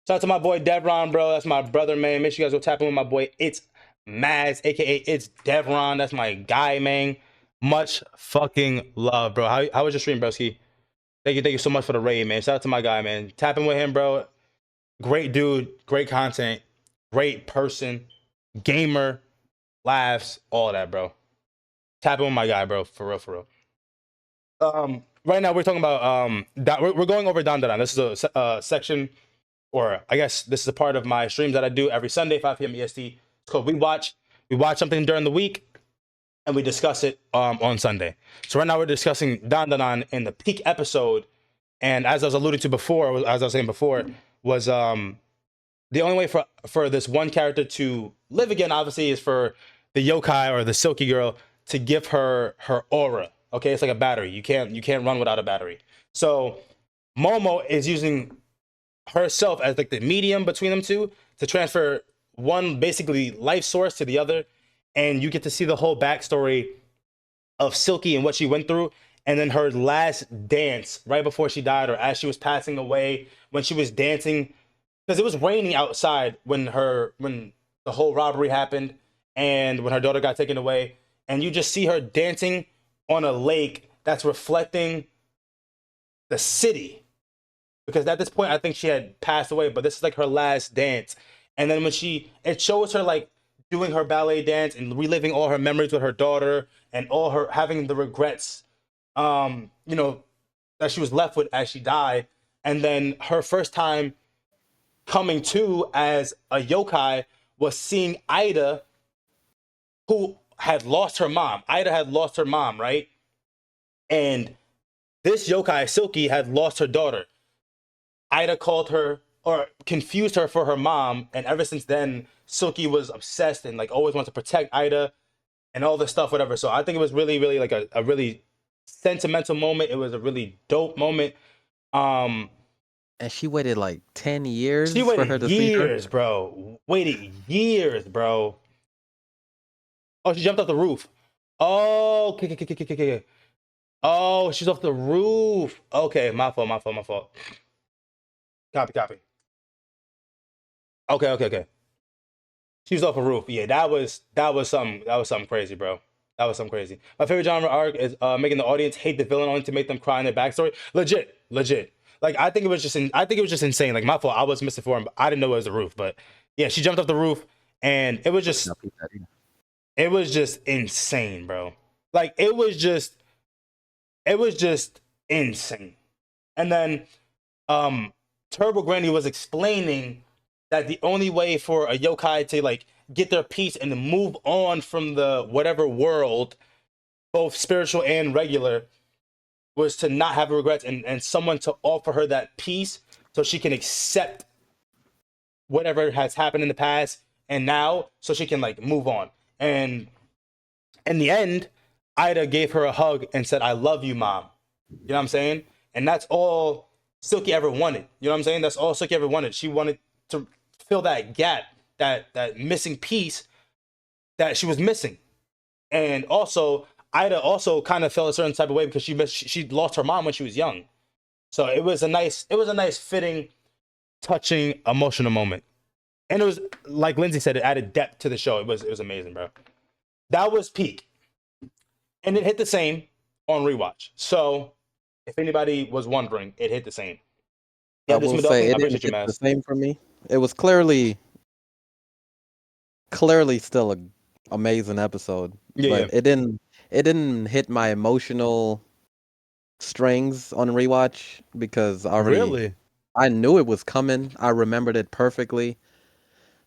Shout out to my boy Devron, bro. That's my brother, man. Make sure you guys go tap in with my boy. It's Maz, aka It's Devron. That's my guy, man. Much fucking love, bro. How was your stream, broski? Thank you so much for the raid, man. Shout out to my guy, man. Tapping with him, bro. Great dude, great content, great person, gamer, laughs, all that, bro. Tapping with my guy, bro. For real, for real. Right now we're talking about we're going over DanDaDan. This is a section, or I guess this is a part of my streams that I do every Sunday, 5 p.m. EST. It's called WeebWatch. We watch something during the week and we discuss it on Sunday. So right now we're discussing DanDaDan in the peak episode. And as I was alluding to before, as I was saying before, was the only way for this one character to live again, obviously, is for the yokai or the silky girl to give her her aura. Okay, it's like a battery. You can't run without a battery. So Momo is using herself as like the medium between them two to transfer one basically life source to the other, and you get to see the whole backstory of Silky and what she went through, and then her last dance right before she died, or as she was passing away, when she was dancing, because it was raining outside when the whole robbery happened, and when her daughter got taken away, and you just see her dancing on a lake that's reflecting the city, because at this point I think she had passed away, but this is like her last dance. And then when it shows her like doing her ballet dance and reliving all her memories with her daughter and all her having the regrets, you know, that she was left with as she died. And then her first time coming to as a yokai was seeing Ida, who had lost her mom. Ida had lost her mom, right? And this yokai, Silky, had lost her daughter. Ida called her or confused her for her mom, and ever since then, Silky was obsessed and like always wanted to protect Ida and all this stuff, whatever. So I think it was really, really like a really sentimental moment. It was a really dope moment. Um, and she waited like 10 She years for waited her to see her. years, bro. Waited years, bro. Oh, she jumped off the roof. Oh, okay. Oh, she's off the roof. Okay, my fault. Copy. Okay. She was off a roof. Yeah, that was something crazy, bro. That was something crazy. My favorite genre arc is making the audience hate the villain only to make them cry in their backstory. Legit. Like I think it was just insane. Like my fault. I was misinformed. I didn't know it was the roof, but yeah, she jumped off the roof, and No, peep that either. it was just insane, bro. Like it was just insane. And then Turbo Granny was explaining that the only way for a yokai to like get their peace and to move on from the whatever world, both spiritual and regular, was to not have regrets and someone to offer her that peace so she can accept whatever has happened in the past and now so she can like move on. And in the end, Ida gave her a hug and said, "I love you, mom." You know what I'm saying? And that's all Silky ever wanted. You know what I'm saying? That's all Silky ever wanted. She wanted to fill that gap, that missing piece that she was missing. And also, Ida also kind of felt a certain type of way because she lost her mom when she was young. So it was a nice fitting, touching, emotional moment. And it was like Lindsay said, it added depth to the show. It was amazing, bro. That was peak. And it hit the same on rewatch. So if anybody was wondering, it hit the same. I Yeah, this will is say Middelking. I it didn't appreciate you, hit the Maz. same for me. It was clearly still a amazing episode, Yeah. but it didn't hit my emotional strings on rewatch because Really? I knew it was coming. I remembered it perfectly.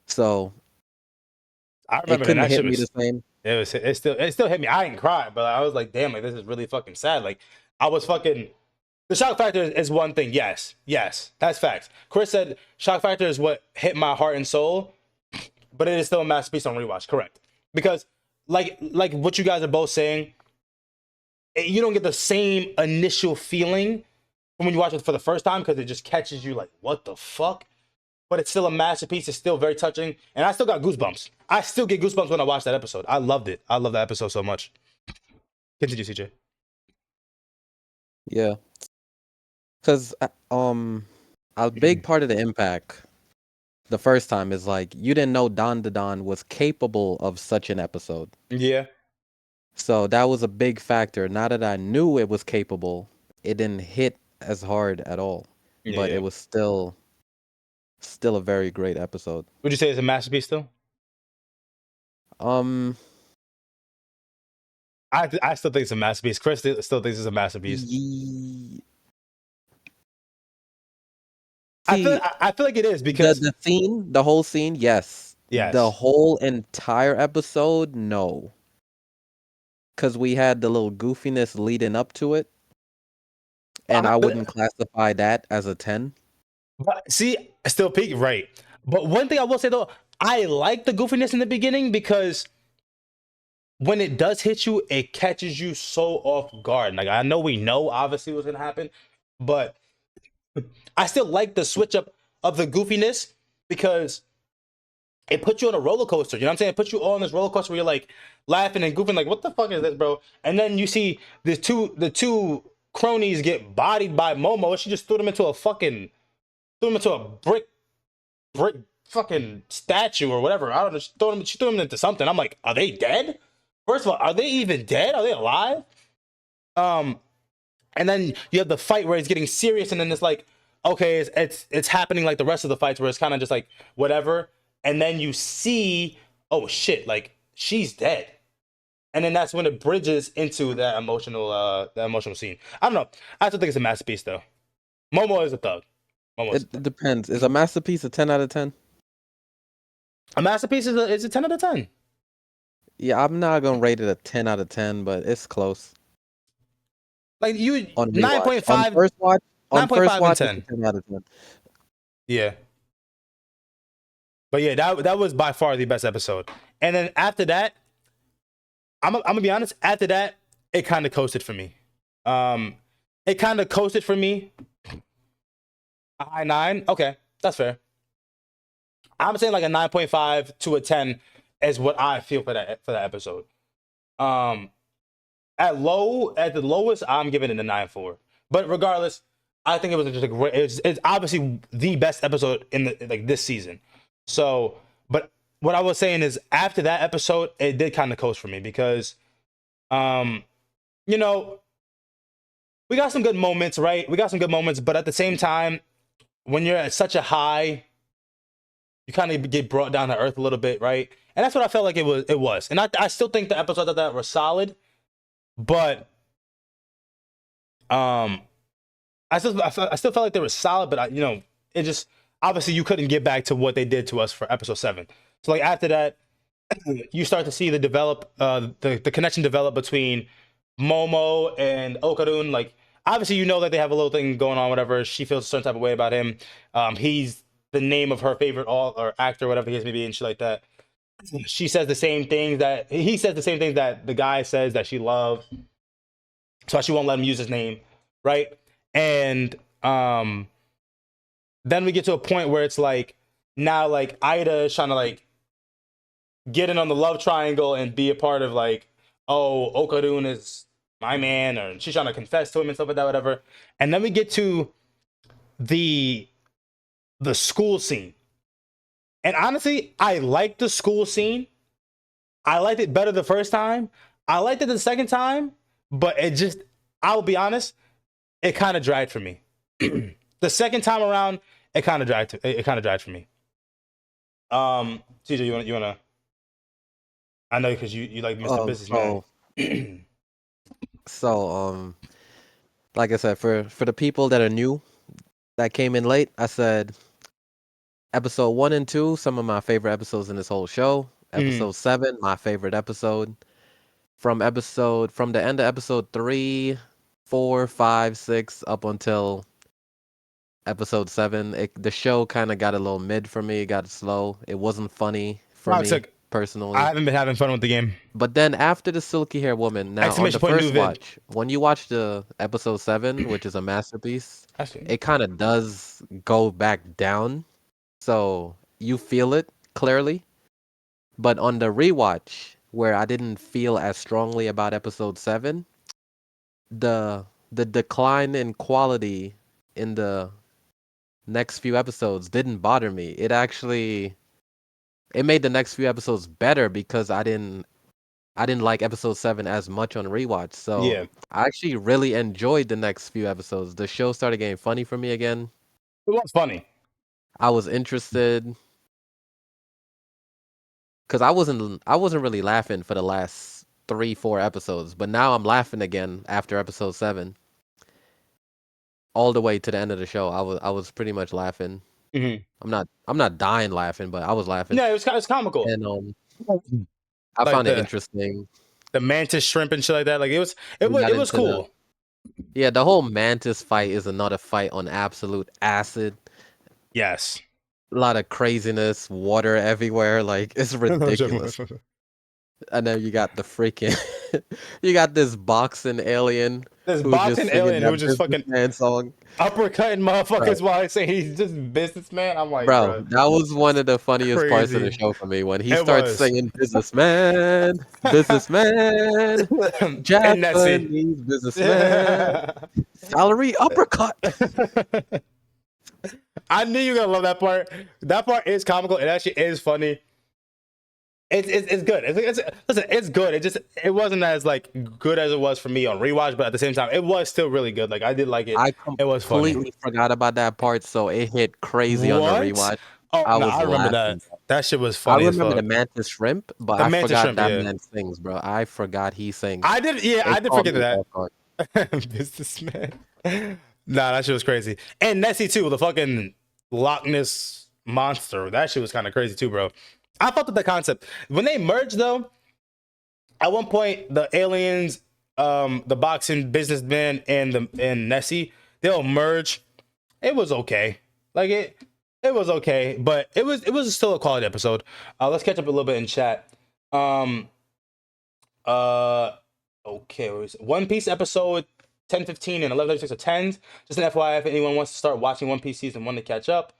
So I it remember that couldn't that hit shit me the was same. it still hit me. I didn't cry, but I was like, damn, like this is really fucking sad. Like I was fucking the shock factor is one thing. Yes, that's facts. Chris said shock factor is what hit my heart and soul, but it is still a masterpiece on rewatch. Correct, because like what you guys are both saying, you don't get the same initial feeling when you watch it for the first time because it just catches you like, what the fuck? But it's still a masterpiece. It's still very touching, and I still got goosebumps. I still get goosebumps when I watch that episode. I loved it. I love that episode so much. Continue, CJ. Yeah, because a big part of the impact the first time is like you didn't know DanDaDan was capable of such an episode. Yeah. So that was a big factor. Now that I knew it was capable, it didn't hit as hard at all. But Yeah. it was still a very great episode. Would you say it's a masterpiece still? Um I still think it's a masterpiece. Chris still thinks it's a masterpiece. ye- I feel See, I feel like it is the because the whole scene, yes. The yes. whole entire episode, no. Cuz we had the little goofiness leading up to it, and I wouldn't classify that as a 10. But see, still peak, right? But one thing I will say though, I like the goofiness in the beginning because when it does hit you, it catches you so off guard. Like I know obviously what's gonna happen, but I still like the switch up of the goofiness because it puts you on a roller coaster. You know what I'm saying? It puts you all on this roller coaster where you're like laughing and goofing, like, what the fuck is this, bro? And then you see the two cronies get bodied by Momo. She just threw them into a brick fucking statue or whatever. I don't know. She threw them into something. I'm like, are they dead? First of all, are they even dead? Are they alive? Um, and then you have the fight where it's getting serious, and then it's like, okay, it's happening like the rest of the fights where it's kind of just like whatever, and then you see, oh shit, like she's dead, and then that's when it bridges into that emotional scene. I don't know. I still think it's a masterpiece though. Momo is a thug. Momo is a It thug. depends. Is a masterpiece a 10 out of 10? A masterpiece is a 10 out of 10. Yeah, I'm not gonna rate it a 10 out of 10, but it's close Like you on nine rewatch. point five, On nine point first five and watch, it's a 10. 10 out of 10. Yeah. But yeah, that was by far the best episode. And then after that, I'm gonna be honest. After that, it kind of coasted for me. Um, it kind of coasted for me A high 9. Okay, that's fair. I'm saying like a 9.5 to a 10 is what I feel for that episode. Um, at the lowest, I'm giving it a 9.4. But regardless, I think it was just a great. It's obviously the best episode in the like this season. So, but what I was saying is after that episode, it did kind of coast for me because, um, you know, we got some good moments, right? We got some good moments, but at the same time, when you're at such a high, you kind of get brought down to earth a little bit, right? And that's what I felt like it was. It was, and I still think the episodes of that were solid, but um, I still felt like they were solid, but it just obviously you couldn't get back to what they did to us for episode 7. So like after that, you start to see the connection develop between Momo and Okarun. Like obviously you know that they have a little thing going on, whatever. She feels a certain type of way about him. He's the name of her favorite all or actor, whatever he is, maybe and shit like that. She says the same things that he says the same things that the guy says that she loves. So she won't let him use his name, right? And then we get to a point where it's like now like Ida is trying to like get in on the love triangle and be a part of like, oh, Okarun is my man, or she's trying to confess to him and stuff like that, whatever. And then we get to the school scene. And honestly, I liked the school scene. I liked it better the first time. I liked it the second time, but I'll be honest, it kind of dragged for me. The second time around, it kind of dragged. It kind of dragged for me. CJ, you wanna? I know because you like Mr. Um, Businessman. so so like I said, for the people that are new that came in late, I said episode 1 and 2, some of my favorite episodes in this whole show. Mm. Episode 7, my favorite episode. From the end of episode 3, 4, 5, 6, up until episode 7, the show kind of got a little mid for me. It got slow. It wasn't funny for me Toxic. I personally. haven't been having fun with the game. But then after the silky hair woman, now on Exclamation the point new first vid. watch, when you watch the episode 7, which is a masterpiece, Actually, it kind of does go back down. So you feel it clearly. But on the rewatch, where I didn't feel as strongly about episode 7, the decline in quality in the next few episodes didn't bother me. It made the next few episodes better because I didn't like episode 7 as much on rewatch. So yeah, I actually really enjoyed the next few episodes. The show started getting funny for me again. it was funny. I was interested because I wasn't really laughing for the last 3, 4 episodes, but now I'm laughing again after episode 7. All the way to the end of the show, I was pretty much laughing. Mm-hmm. I'm not dying laughing, but I was laughing. Yeah, it's comical. And I Like found it interesting. the mantis shrimp and shit like that. Like We got it was into cool. the whole mantis fight is another fight on absolute acid. Yes. A lot of craziness, water everywhere, like it's ridiculous. And then you got the freaking you got this boxing alien This who's just boxing singing alien who that was just fucking businessman song. uppercutting motherfuckers Bro, while I say he's just businessman. I'm like, bro, bro, that was one of the funniest parts of the crazy. show for me when he It starts was. singing businessman, businessman, And Jack Nessie. Bunny's businessman, salary uppercut. I knew you were gonna love that part. That part is comical. It actually is funny. It's good. Listen, it's good. It wasn't as like good as it was for me on rewatch, but at the same time, it was still really good. Like I did like it. I It was funny. completely forgot about that part, so it hit crazy on the What? rewatch. Oh I no, was I remember that. laughing. That shit was I funny as remember the fuck. mantis shrimp, but The I mantis forgot shrimp, that yeah. man sings, bro. I forgot he sings. I did, yeah, I It did caught forget me that. off guard. Businessman. Nah, that shit was crazy. And Nessie too, the fucking Loch Ness monster. That shit was kind of crazy too, bro. I thought that the concept when they merged though. At one point, the aliens, the boxing businessman, and Nessie, they'll merge. It was okay. Like it was okay, but it was still a quality episode. Let's catch up a little bit in chat. Um, uh, okay, One Piece episode 10:15 and 11:36 are 10s. Just an FYI, if anyone wants to start watching One Piece season 1 to catch up.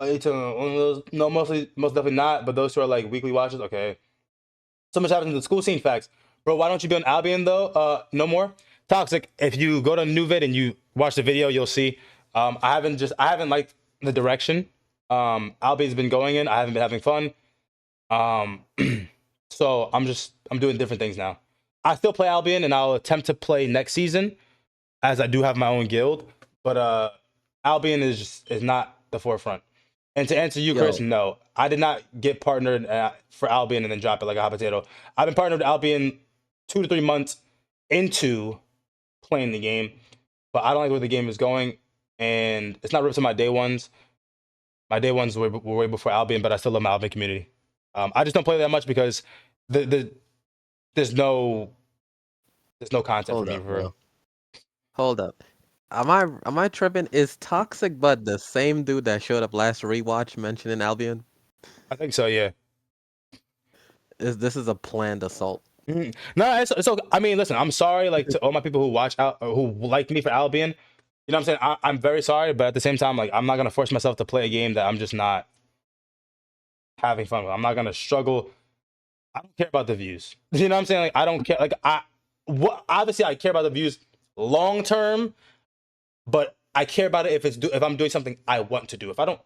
To one of those, no, most definitely not. But those who are like weekly watchers, okay. So much happens in the school scene. Facts, bro. Why don't you be on Albion though? No more toxic. If you go to New Vid and you watch the video, you'll see. I haven't liked the direction. Albion's been going in. I haven't been having fun. Um, so I'm doing different things now. I still play Albion, and I'll attempt to play next season, as I do have my own guild. But Albion is not the forefront. And to answer you, Chris, Yo, no, I did not get partnered for Albion and then drop it like a hot potato. I've been partnered with Albion 2 to 3 months into playing the game, but I don't like where the game is going, and it's not ripped to my day ones. My day ones were way before Albion, but I still love my Albion community. I just don't play that much because the there's no content for hold me up, for real. bro. Hold up. Am I tripping? Is Toxic Bud the same dude that showed up last rewatch mentioning Albion? I think so, yeah. This is a planned assault? No, it's okay. I mean, listen, I'm sorry, like to all my people who watch out or who like me for Albion. You know what I'm saying? I'm very sorry, but at the same time, like I'm not gonna force myself to play a game that I'm just not having fun with. I'm not gonna struggle. I don't care about the views. You know what I'm saying? Like I don't care. Like obviously I care about the views long term, but I care about it if I'm doing something I want to do. If I don't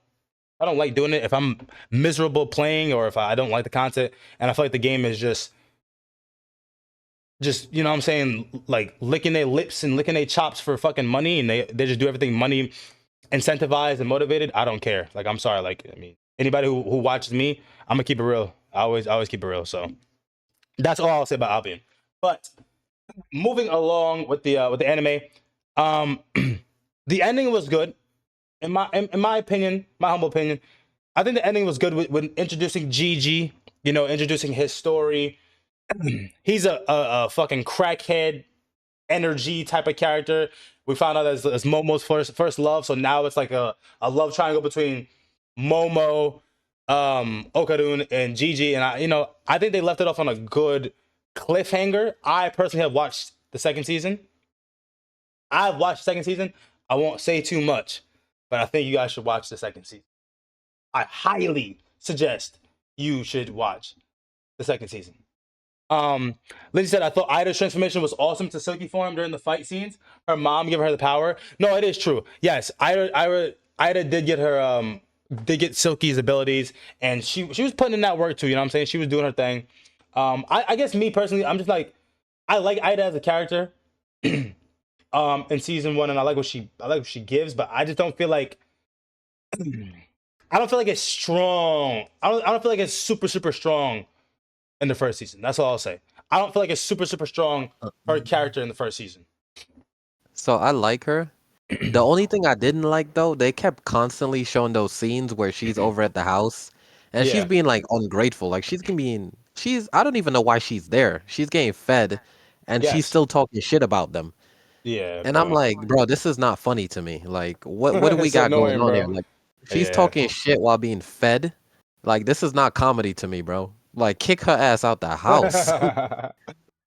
like doing it, if I'm miserable playing, or if I don't like the content and I feel like the game is just you know what I'm saying, like licking their lips and licking their chops for fucking money, and they just do everything money incentivized and motivated. I don't care. Like I'm sorry. Like I mean, anybody who watches me, I'm gonna keep it real. I always keep it real. So that's all I'll say about Albion. But moving along with the anime, um, the ending was good in my opinion, my humble opinion. I think the ending was good with introducing Gigi. You know, introducing his story. He's a fucking crackhead energy type of character. We found out as Momo's first love, so now it's like a love triangle between Momo, Okadun, and Gigi. And I think they left it off on a good cliffhanger. I personally have watched the second season. I've watched the second season. I won't say too much, but I think you guys should watch the second season. I highly suggest you should watch the second season. Lindsay said, I thought Ida's transformation was awesome to Silky form during the fight scenes. Her mom giving her the power. No, it is true. Yes, Ida did get her did get Silky's abilities, and she was putting in that work too. You know what I'm saying? She was doing her thing. I guess me personally, I'm just like I like Ida as a character. In season one, and I like what she gives, but I just don't feel like I don't feel like it's strong. I don't feel like it's super strong in the first season. That's all I'll say. I don't feel like it's super strong her character in the first season. So I like her. The only thing I didn't like though, they kept constantly showing those scenes where she's over at the house and she's Yeah. being like ungrateful. Like she's I don't even know why she's there. She's getting fed and she's Yes. still talking shit about them. Yeah, And I'm bro. like, bro, this is not funny to me. Like what do we It's so got going annoying, on here? bro. Like she's Yeah. talking shit while being fed. Like this is not comedy to me, bro. Like kick her ass out the house.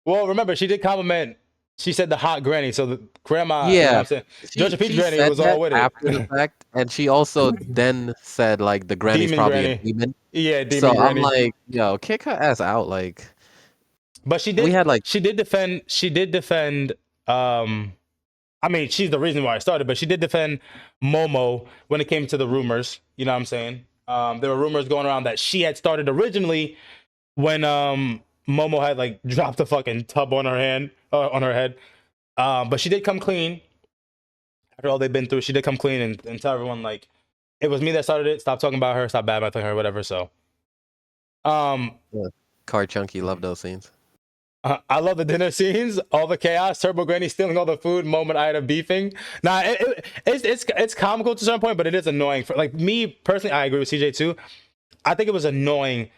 Well, remember she did compliment. She said the hot granny, so the grandma. You know what Yeah, I'm saying? she Georgia Peach she granny said was all that with it. after the fact, and she also then said like the granny's Demon probably a granny. demon. Yeah, So demon I'm granny. like, yo, kick her ass out. Like But we had like, she did defend. She did defend. I mean, she's the reason why I started, but she did defend Momo when it came to the rumors. You know what I'm saying? There were rumors going around that she had started originally when Momo had like dropped a fucking tub on her hand, on her head. But she did come clean after all they've been through. She did come clean and tell everyone like it was me that started it. Stop talking about her. Stop bad mouthing her. Whatever. So, um, yeah, Car Chunky love those scenes. I love the dinner scenes, all the chaos, Turbo Granny stealing all the food, moment Ida beefing. Nah, it's comical to a certain point, but it is annoying. For like me personally, I agree with CJ too. I think it was annoying.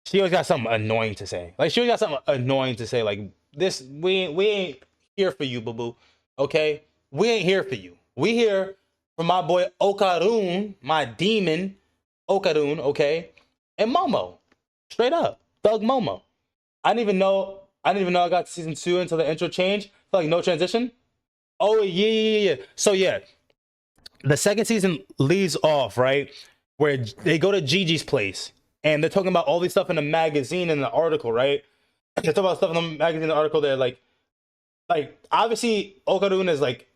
She always got something annoying to say. Like she always got something annoying to say. Like this, we ain't here for you, boo boo. Okay, we ain't here for you. We here for my boy Okarun, my demon Okarun. Okay, and Momo, straight up, Thug Momo. I didn't even know I got to season 2 until the intro changed. Felt like no transition. Oh yeah. So yeah, the second season leaves off right where they go to Gigi's place and they're talking about all these stuff in the magazine and the article, right? They talk about stuff in the magazine and the article. They're like obviously Okarun is like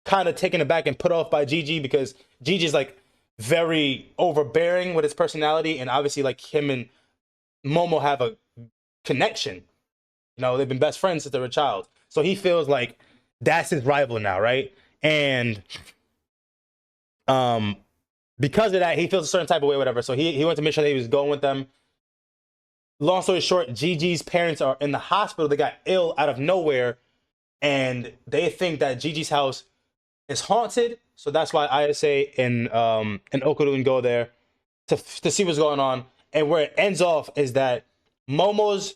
kind of taken aback and put off by Gigi because Gigi's like very overbearing with his personality, and obviously like him and Momo have a connection. You know, they've been best friends since they were a child. So he feels like that's his rival now, right? And um because of that, he feels a certain type of way, whatever. So he went to make sure that he was going with them. Long story short, Gigi's parents are in the hospital. They got ill out of nowhere, and they think that Gigi's house is haunted. So that's why ISA and Okarun go there to see what's going on. And where it ends off is that Momo's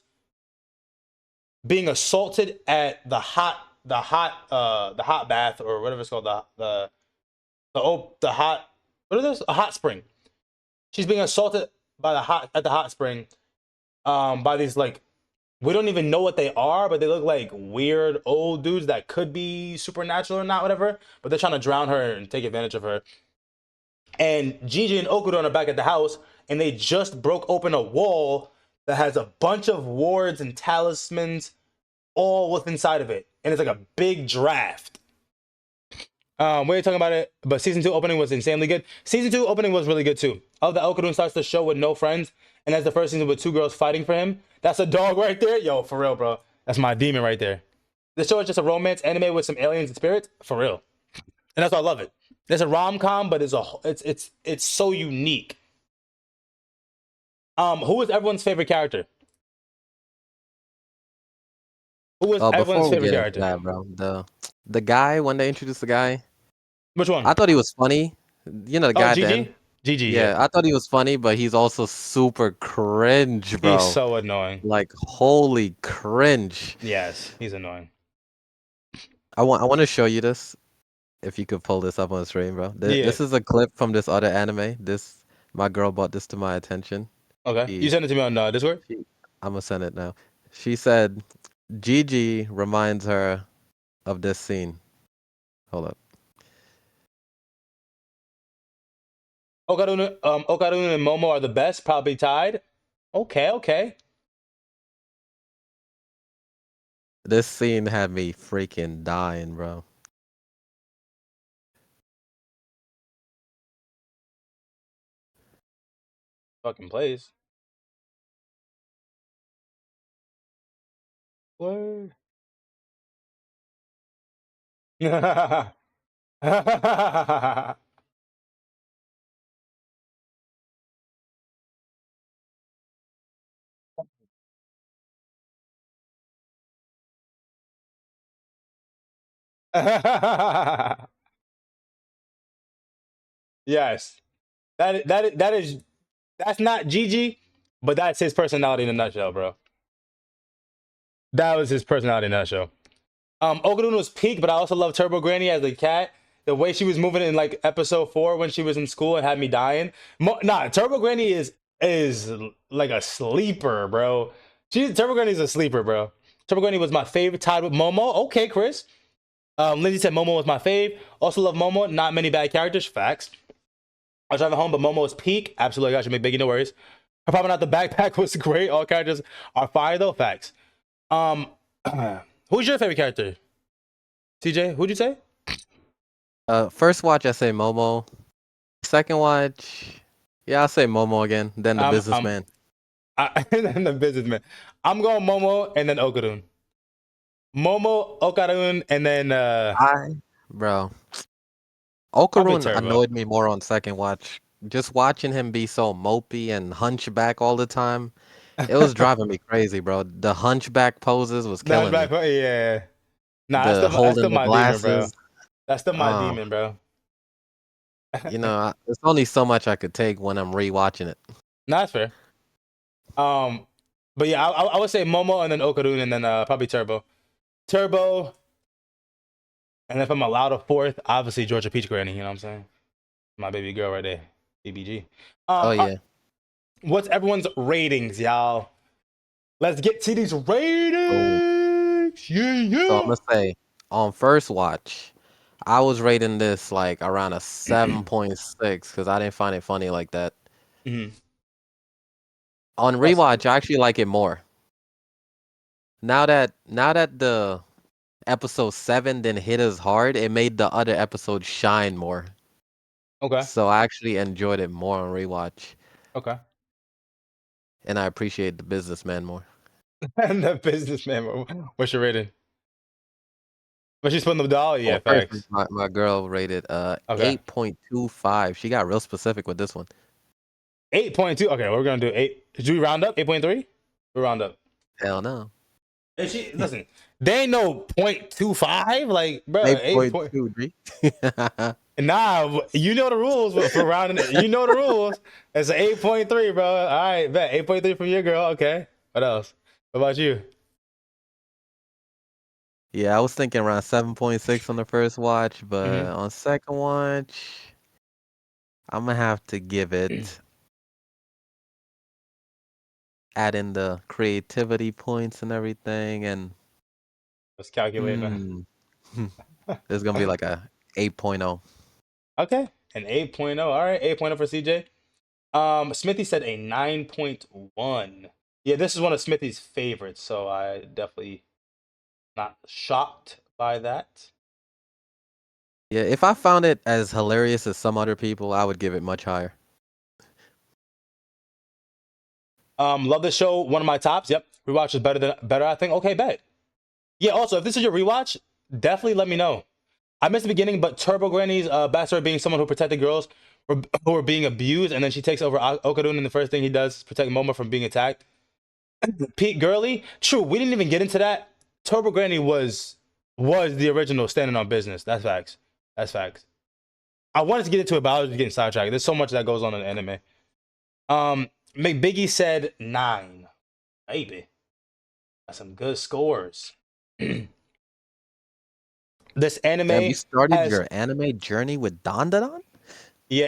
being assaulted at the hot bath or whatever it's called, the hot, what is this, a hot spring. She's being assaulted by the hot spring, by these like, we don't even know what they are, but they look like weird old dudes that could be supernatural or not, whatever, but they're trying to drown her and take advantage of her. And Gigi and Okudon are back at the house, and they just broke open a wall that has a bunch of wards and talismans all within inside of it, and it's like a big draft. We ain't talking about it, but season 2 opening was insanely good. Season 2 opening was really good too. Of the Okudun starts the show with no friends, and that's the first season with 2 girls fighting for him. That's a dog right there, yo, for real, bro. That's my demon right there. The show is just a romance anime with some aliens and spirits, for real, and that's why I love it. It's a rom com, but it's so unique. Who is everyone's favorite character? Who was everyone's Before we favorite get into character? that, bro, the guy when they introduced the guy, Which one? I thought he was funny. You know, the Oh, guy at the end. Gigi. Gigi, yeah. Yeah, I thought he was funny, but he's also super cringe, He's bro. so annoying. Like holy cringe. Yes, he's annoying. I want to show you this. If you could pull this up on the screen, bro. Yeah. This is a clip from this other anime. This my girl brought this to my attention. Okay. You She, send it to me on Discord. she, I'm gonna send it now. She said Gigi reminds her of this scene. Hold up. Okarun and Momo are the best, probably tied. Okay, okay. This scene had me freaking dying, bro. Fucking plays. Word. Yes. That's not Gigi, but that's his personality in a nutshell, bro. That was his personality in a nutshell. Okarun was peak, but I also love Turbo Granny as a cat. The way she was moving in like episode 4 when she was in school and had me dying. Nah, Turbo Granny is like a sleeper, bro. Turbo Granny's a sleeper, bro. Turbo Granny was my favorite, tied with Momo. Okay, Chris. Lindsay said Momo was my fave. Also love Momo. Not many bad characters. Facts. I was driving home, but Momo was peak. Absolutely, I got you, make Biggie, no worries. Her popping out the backpack was great. All characters are fire though. Facts. Um, who's your favorite character? TJ, who'd you say? First watch I say Momo. Second watch, yeah, I'll say Momo again. Then the I'm businessman. and then the businessman. I'm going Momo and then Okarun. Momo, Okarun, and then Bro, probably Okarun Turbo. annoyed me more on second watch. Just watching him be so mopey and hunchback all the time, it was driving me crazy, bro. The hunchback poses was That's killing back. me. Yeah. Nah, The that's holding still the my demon, bro. glasses. That's still my Oh, demon, bro. it's only so much I could take when I'm rewatching it. Nah, that's fair. Um, but yeah, I would say Momo and then Okarun and then probably Turbo. Turbo, and if I'm allowed a fourth, obviously Georgia Peach Granny. You know what I'm saying? My baby girl right there, BBG. Oh Uh, yeah. what's everyone's ratings, y'all? Let's get to these Oh, ratings. Yeah, so I'm yeah. gonna say on first watch, I was rating this like around a 7.6 because I didn't find it funny like that. Mhm. On That's rewatch, I actually like it more. Now that the episode 7 didn't hit as hard, it made the other episodes shine more. okay. So I actually enjoyed it more on rewatch, Okay. and I appreciate the businessman more. And the businessman. What's your rating? But she's putting the dollar. Oh, Yeah, first facts. my girl rated Okay. 8.25. She got real specific with this one. 8.2. Okay, we're gonna do 8. Do we round up? 8.3. We round up. Hell no. And she listen. They ain't no 0.25. Like, bro, 8 point. 8.2, G. Nah, you know the rules for rounding it. You know the rules. It's an 8.3, bro. All right, bet 8.3 from your girl. Okay. What else? What about you? Yeah, I was thinking around 7.6 on the first watch, but Mm-hmm. on second watch, I'm gonna have to give it, add in the creativity points and everything, and Let's calculate that. hmm, it's gonna be like a 8.0. Okay, an 8.0. All right, 8.0 for CJ. Smithy said a 9.1. Yeah, this is one of Smithy's favorites, so I definitely not shocked by that. Yeah, if I found it as hilarious as some other people, I would give it much higher. Love the show. One of my tops. Yep, rewatch is better. I think. Okay, bet. Yeah. Also, if this is your rewatch, definitely let me know. I missed the beginning, but Turbo Granny's backstory being someone who protected girls who were being abused, and then she takes over Okadun, and the first thing he does is protect Momo from being attacked. Pete Gurley, true. We didn't even get into that. Turbo Granny was the original standing on business. That's facts. That's facts. I wanted to get into it, but I was getting sidetracked. There's so much that goes on in the anime. McBiggie said 9. Baby, that's some good scores. This Damn, you anime started has your anime journey with DanDaDan? he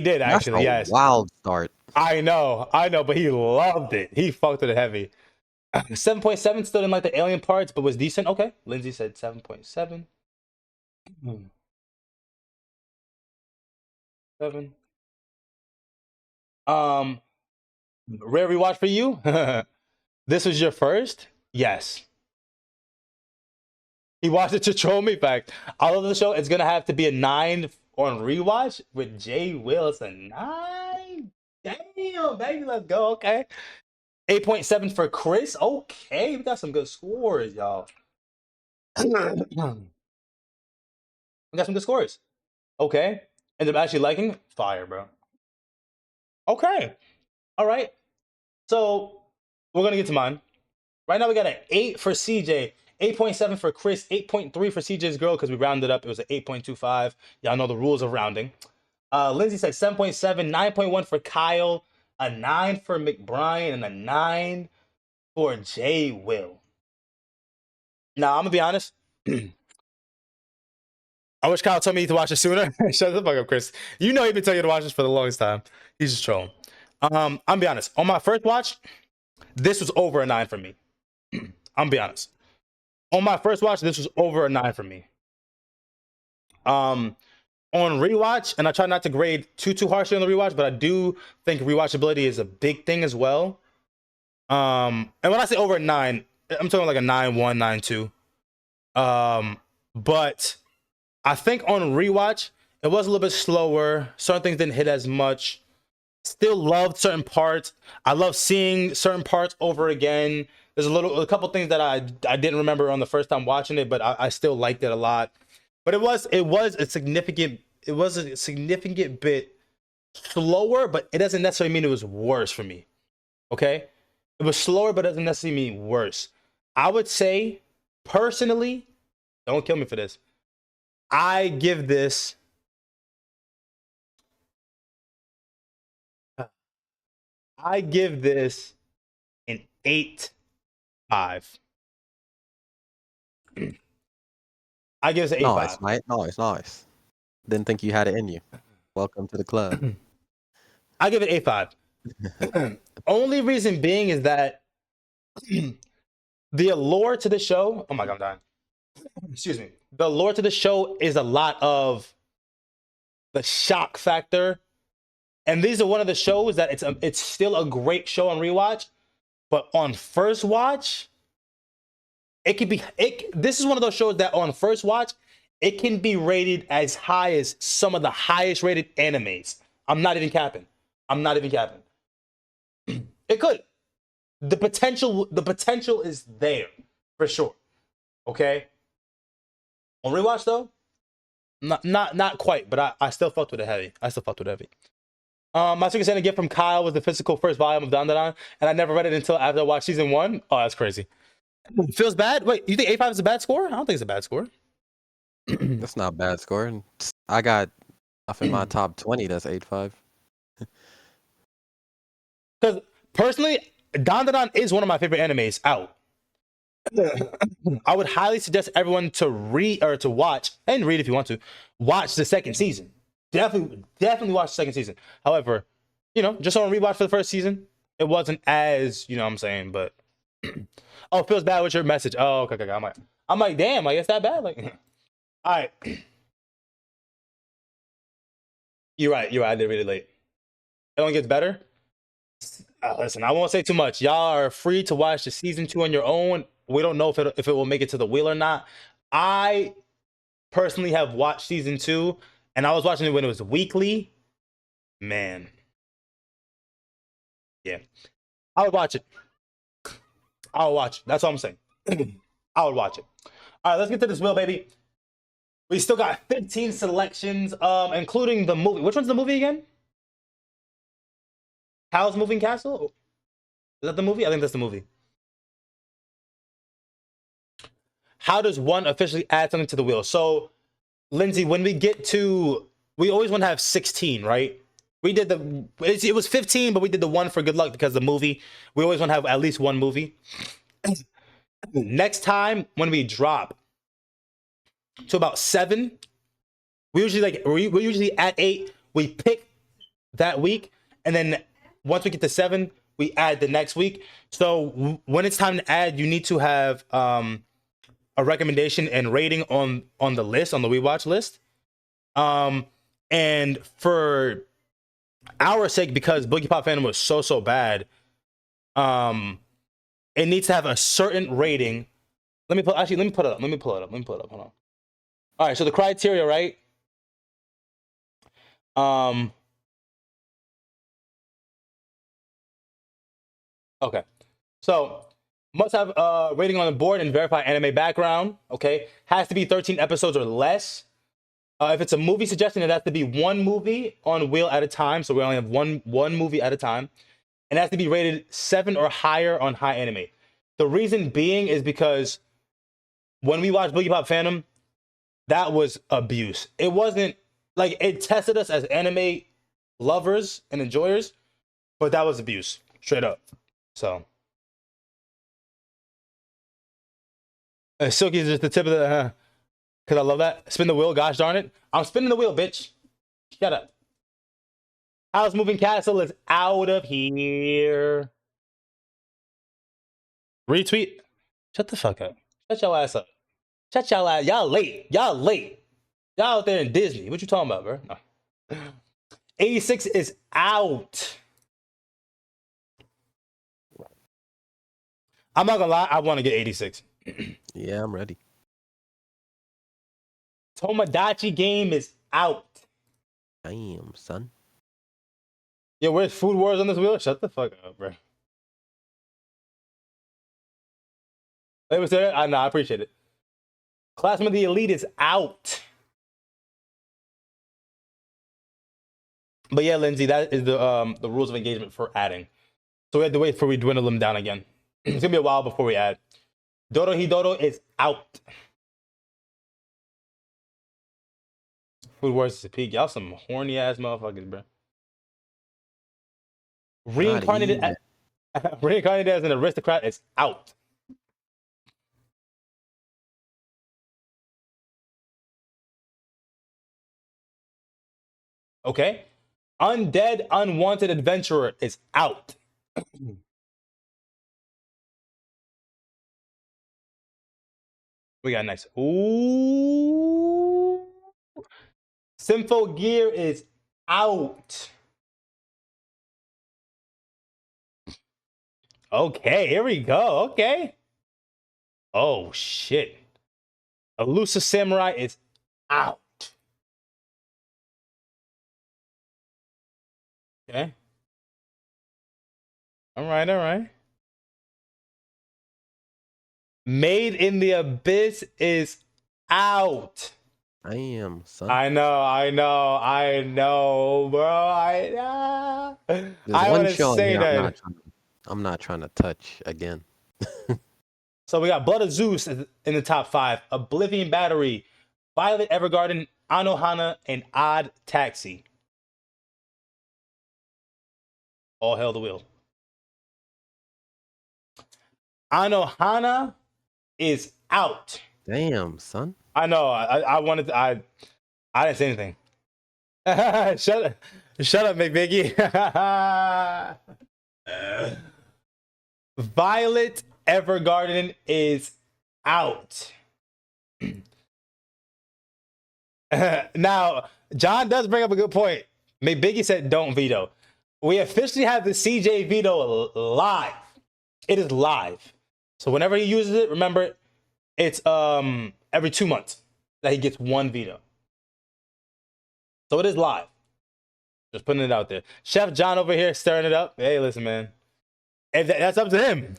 did That's actually. a Yes, wild start. I know, but he loved it. He fucked with it heavy. 7.7 still didn't like the alien parts, but was decent. Okay, Lindsay said 7.7. 7. Um, Rare rewatch for you. This was your first? Yes. He watched it to troll me back. I love the show. It's gonna have to be a 9 on rewatch with Jay Will. It's a 9. Damn, baby, let's go. Okay. 8.7 for Chris. Okay, we got some good scores, y'all. We got some good scores. Okay. End up actually liking fire, bro. Okay. All right. So we're gonna get to mine. Right now we got an 8 for CJ, 8.7 for Chris, 8.3 for CJ's girl because we rounded up. It was an 8.25. Y'all know the rules of rounding. Lindsay said 7.7, 9.1 for Kyle, a 9 for McBrien, and a 9 for Jay Will. Now I'm gonna be honest. I wish Kyle told me to watch it sooner. Shut the fuck up, Chris. You know he's been telling you to watch this for the longest time. He's just trolling. I'm gonna be honest. On my first watch, this was over a 9 for me. I'm gonna be honest. On my first watch, this was over a 9 for me. On rewatch, and I try not to grade too harshly on the rewatch, but I do think rewatchability is a big thing as well. And when I say over a 9, I'm talking like a 9.1, 9.2. But I think on rewatch, it was a little bit slower. Certain things didn't hit as much. Still loved certain parts. I love seeing certain parts over again. There's a couple things that I didn't remember on the first time watching it, but I still liked it a lot. But it was a significant bit slower, but it doesn't necessarily mean it was worse for me. Okay, it was slower, but it doesn't necessarily mean worse. I would say personally, don't kill me for this. I give this. I give this an 8.5. I give this an Nice, 8.5. mate. Nice, nice. Didn't think you had it in you. Welcome to the club. I give it 8.5. Only reason being is that the allure to the show. Oh my god, I'm dying. excuse me, the lore to the show is a lot of the shock factor. And these are one of the shows that it's still a great show on rewatch, but on first watch, it could be this is one of those shows that on first watch, it can be rated as high as some of the highest rated animes. I'm not even capping. I'm not even capping. It could. The potential is there for sure. Okay. On rewatch though, not quite, but I still fucked with it heavy. I still fucked with it heavy. My second sent a gift from Kyle was the physical first volume of DanDaDan, and I never read it until after I watched season 1. Oh, that's crazy. Feels bad. Wait, you think 85 is a bad score? I don't think it's a bad score. That's not a bad score. I got off in my top 20. That's 8.5. Because personally, DanDaDan is one of my favorite animes out. I would highly suggest everyone to read or to watch and read if you want to watch the second season. Definitely watch the second season. However, just on rewatch for the first season, it wasn't as what I'm saying. But oh, it feels bad with your message. Oh, okay. I'm like, damn, like it's that bad. Like, all right. You're right. I did read it late. It only gets better. Listen, I won't say too much. Y'all are free to watch the season 2 on your own. We don't know if it will make it to the wheel or not. I personally have watched season 2, and I was watching it when it was weekly. Man, yeah, I would watch it. I would watch it. That's all I'm saying. I would watch it. All right, let's get to this wheel, baby. We still got 15 selections, including the movie. Which one's the movie again? Howl's Moving Castle? Is that the movie? I think that's the movie. How does one officially add something to the wheel? So, Lindsay, when we get to, we always want to have 16, right? We did it was 15, but we did the one for good luck because the movie. We always want to have at least one movie. Next time when we drop to about 7, we usually at 8. We pick that week, and then once we get to 7, we add the next week. So when it's time to add, you need to have a recommendation and rating on the list, on the WeebWatch list. And for our sake, because Boogie Pop Phantom was so bad, it needs to have a certain rating. Let me pull it up. Hold on. All right, so the criteria, right? Okay. So must have a rating on the board and verified anime background. Okay. Has to be 13 episodes or less. If it's a movie suggestion, it has to be one movie on wheel at a time. So we only have one movie at a time. And it has to be rated 7 or higher on high anime. The reason being is because when we watched Boogie Pop Phantom, that was abuse. It wasn't like it tested us as anime lovers and enjoyers, but that was abuse, straight up. So Silky is just the tip of the because I love that. Spin the wheel, gosh darn it. I'm spinning the wheel, bitch. Shut up. Howl's Moving Castle is out of here. Retweet. Shut the fuck up. Shut your ass up. Shut y'all ass. Y'all late. Y'all out there in Disney. What you talking about, bro? No. 86 is out. I'm not gonna lie, I want to get 86. Yeah, I'm ready. Tomodachi game is out. Damn, son. Yo, where's Food Wars on this wheel? Shut the fuck up, bro. Hey, was there? I appreciate it. Classman of the Elite is out. But yeah, Lindsay, that is the rules of engagement for adding. So we have to wait for we dwindle them down again. It's gonna be a while before we add. Dodo Hidodo is out. Food Wars is a peak. Y'all some horny ass motherfuckers, bro. Reincarnated as an aristocrat is out. Okay. Undead Unwanted Adventurer is out. We got next. Ooh. Sympho Gear is out. Okay, here we go. Okay. Oh shit. Elusive Samurai is out. Okay. All right, all right. Made in the Abyss is out. I am, son. I know, bro. There's I one want to show in say here that. I'm not trying to touch again. So we got Blood of Zeus in the top 5, Oblivion Battery, Violet Evergarden, Anohana, and Odd Taxi. All hail the wheel. Anohana is out. Damn, son. I know. I wanted to, I didn't say anything. Shut up, McBiggie. Violet Evergarden is out. Now, John does bring up a good point. McBiggie said don't veto. We officially have the CJ veto live. It is live. So whenever he uses it, remember it's every 2 months that he gets one veto. So it is live. Just putting it out there. Chef John over here stirring it up. Hey, listen, man. And that's up to him.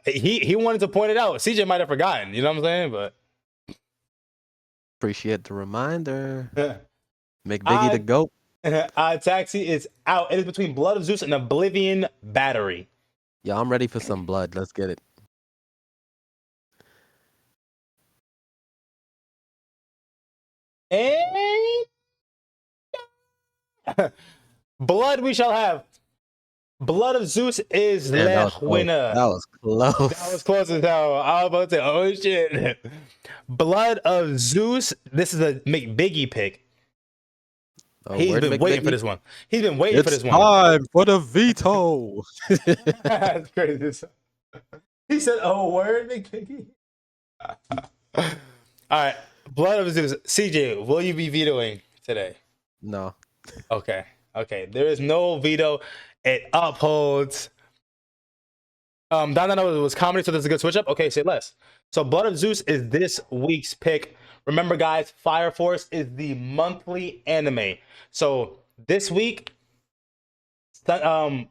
He wanted to point it out. CJ might have forgotten. You know what I'm saying? But Appreciate the reminder. McBiggie the GOAT. Taxi is out. It is between Blood of Zeus and Oblivion Battery. Yeah, I'm ready for some blood. Let's get it. And blood we shall have. Blood of Zeus is the winner. That was close. That was close as hell. I was about to say, oh shit. Blood of Zeus. This is a McBiggie pick. He's been waiting for this one. He's been waiting for this one. It's time for the veto. That's crazy. He said, "Oh, word, McBiggie." All right, Blood of Zeus. CJ, will you be vetoing today? No. Okay. There is no veto. It upholds. DanDaDan was comedy, so there's a good switch up. Okay, say less. So Blood of Zeus is this week's pick. Remember, guys, Fire Force is the monthly anime. So this week,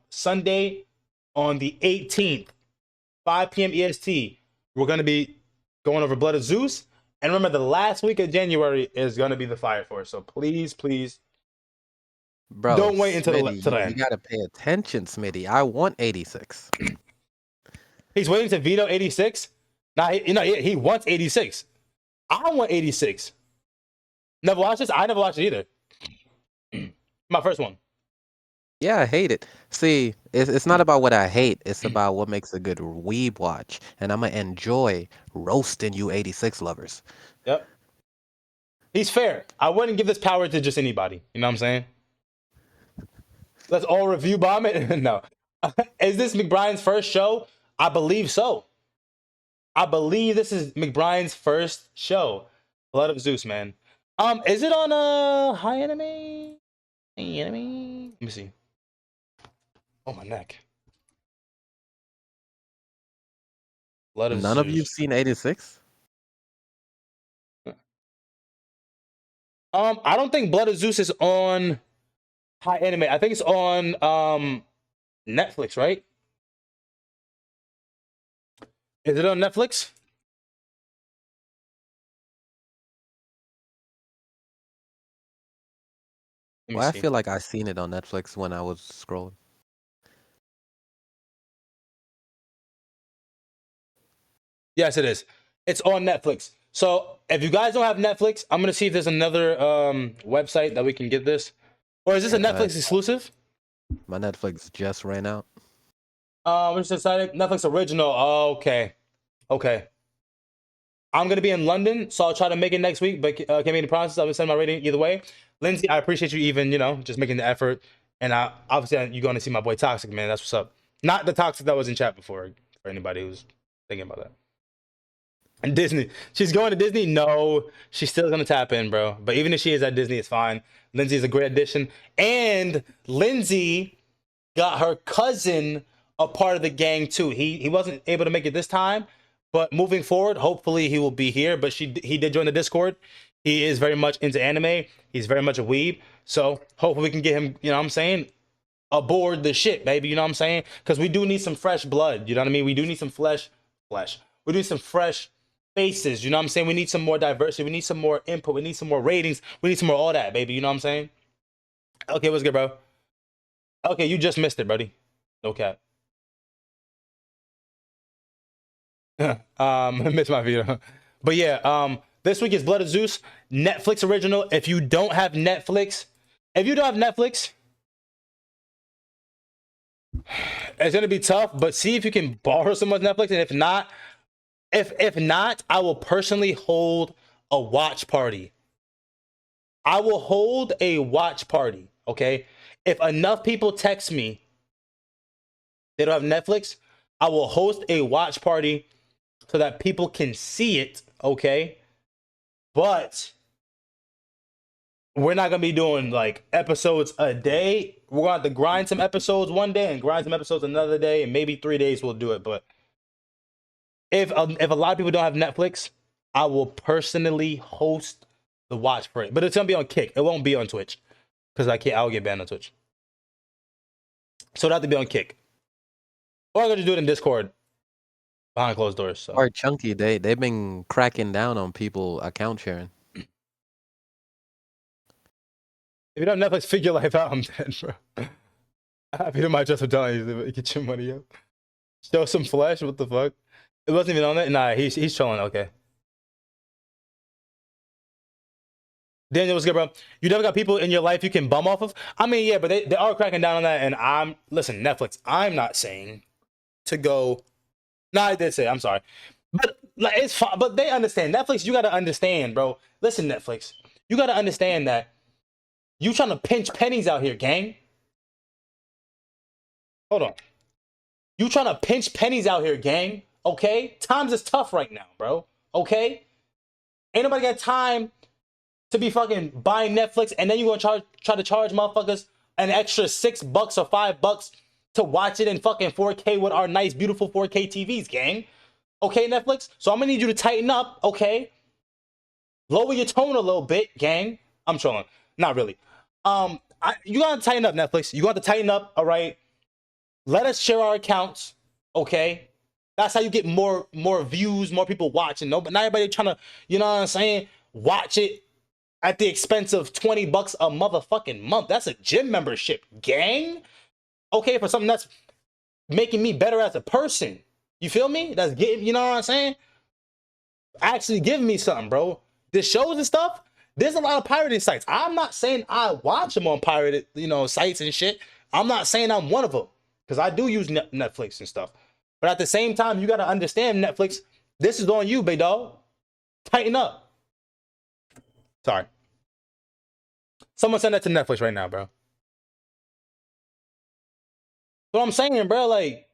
Sunday on the 18th, 5 p.m. EST, we're going to be going over Blood of Zeus. And remember, the last week of January is going to be the Fire Force. So please, bro, don't wait until Smitty, the end. You got to pay attention, Smitty. I want 86. He's waiting to veto 86? Nah, he wants 86. I want 86. Never watched this? I never watched it either. My first one. Yeah, I hate it. See, it's not about what I hate. It's about what makes a good weeb watch. And I'm going to enjoy roasting you 86 lovers. Yep. He's fair. I wouldn't give this power to just anybody. You know what I'm saying? Let's all review bomb it. No. Is this McBrien's first show? I believe so. I believe this is McBrien's first show. Blood of Zeus, man. Is it on High Anime? Anime? Let me see. Oh, my neck. Blood of None Zeus. of you've seen 86? I don't think Blood of Zeus is on High Anime. I think it's on Netflix, right? Is it on Netflix? Well, I feel like I seen it on Netflix when I was scrolling. Yes, it is. It's on Netflix. So if you guys don't have Netflix, I'm gonna see if there's another website that we can get this. Or is this a Netflix exclusive? My Netflix just ran out. We just decided Netflix original. Oh, okay. I'm gonna be in London, so I'll try to make it next week. But can't make any promises. I'm gonna send my rating either way. Lindsay, I appreciate you even just making the effort. And obviously you're going to see my boy Toxic, man. That's what's up. Not the Toxic that was in chat before. For anybody who's thinking about that. And Disney. She's going to Disney? No, she's still gonna tap in, bro. But even if she is at Disney, it's fine. Lindsay's a great addition. And Lindsay got her cousin a part of the gang too. He wasn't able to make it this time, but moving forward, hopefully he will be here. But he did join the Discord. He is very much into anime. He's very much a weeb. So hopefully we can get him, you know what I'm saying, aboard the shit, baby. You know what I'm saying? Because we do need some fresh blood. You know what I mean? We do need some flesh. We need some fresh faces. You know what I'm saying? We need some more diversity. We need some more input. We need some more ratings. We need some more all that, baby. You know what I'm saying? Okay, what's good, bro? Okay, you just missed it, buddy. No cap. Missed my video. But yeah, this week is Blood of Zeus, Netflix original. If you don't have Netflix, it's gonna be tough, but see if you can borrow someone's Netflix. And if not, I will personally hold a watch party. I will hold a watch party, okay? If enough people text me they don't have Netflix, I will host a watch party so that people can see it, okay? But we're not gonna be doing like episodes a day. We're gonna have to grind some episodes one day and grind some episodes another day, and maybe 3 days we'll do it. But if a lot of people don't have Netflix, I will personally host the watch for it. But it's gonna be on Kick. It won't be on Twitch because I'll get banned on Twitch. So it'll have to be on Kick, or I'm gonna do it in Discord behind closed doors. So. Or Chunky, they've been cracking down on people account sharing. If you don't have Netflix, figure life out. I'm dead, bro. Happy to my just for telling you, get your money up. Show some flesh. What the fuck? It wasn't even on it. Nah, he's chilling. Okay. Daniel, what's good, bro? You never got people in your life you can bum off of? I mean, yeah, but they are cracking down on that. And listen, Netflix, I'm not saying to go. No, I did say, I'm sorry. But like, it's fine. But they understand. Netflix, you got to understand, bro. Listen, Netflix, you got to understand that you trying to pinch pennies out here, gang. Hold on. You trying to pinch pennies out here, gang. Okay? Times is tough right now, bro. Okay? Ain't nobody got time to be fucking buying Netflix, and then you gonna try to charge motherfuckers an extra $6 or $5 to watch it in fucking 4K with our nice, beautiful 4K TVs, gang. Okay, Netflix? So I'm gonna need you to tighten up, okay? Lower your tone a little bit, gang. I'm trolling. Not really. You gotta tighten up, Netflix. You gotta tighten up, all right? Let us share our accounts, okay? That's how you get more views, more people watching. No, but not everybody trying to, you know what I'm saying, watch it at the expense of $20 a motherfucking month. That's a gym membership, gang. Okay, for something that's making me better as a person. You feel me? That's getting, you know what I'm saying? Actually give me something, bro. The shows and stuff, there's a lot of pirated sites. I'm not saying I watch them on pirated, sites and shit. I'm not saying I'm one of them because I do use Netflix and stuff. But at the same time, you got to understand, Netflix, this is on you, big dog. Tighten up. Sorry. Someone send that to Netflix right now, bro. What I'm saying, bro, like,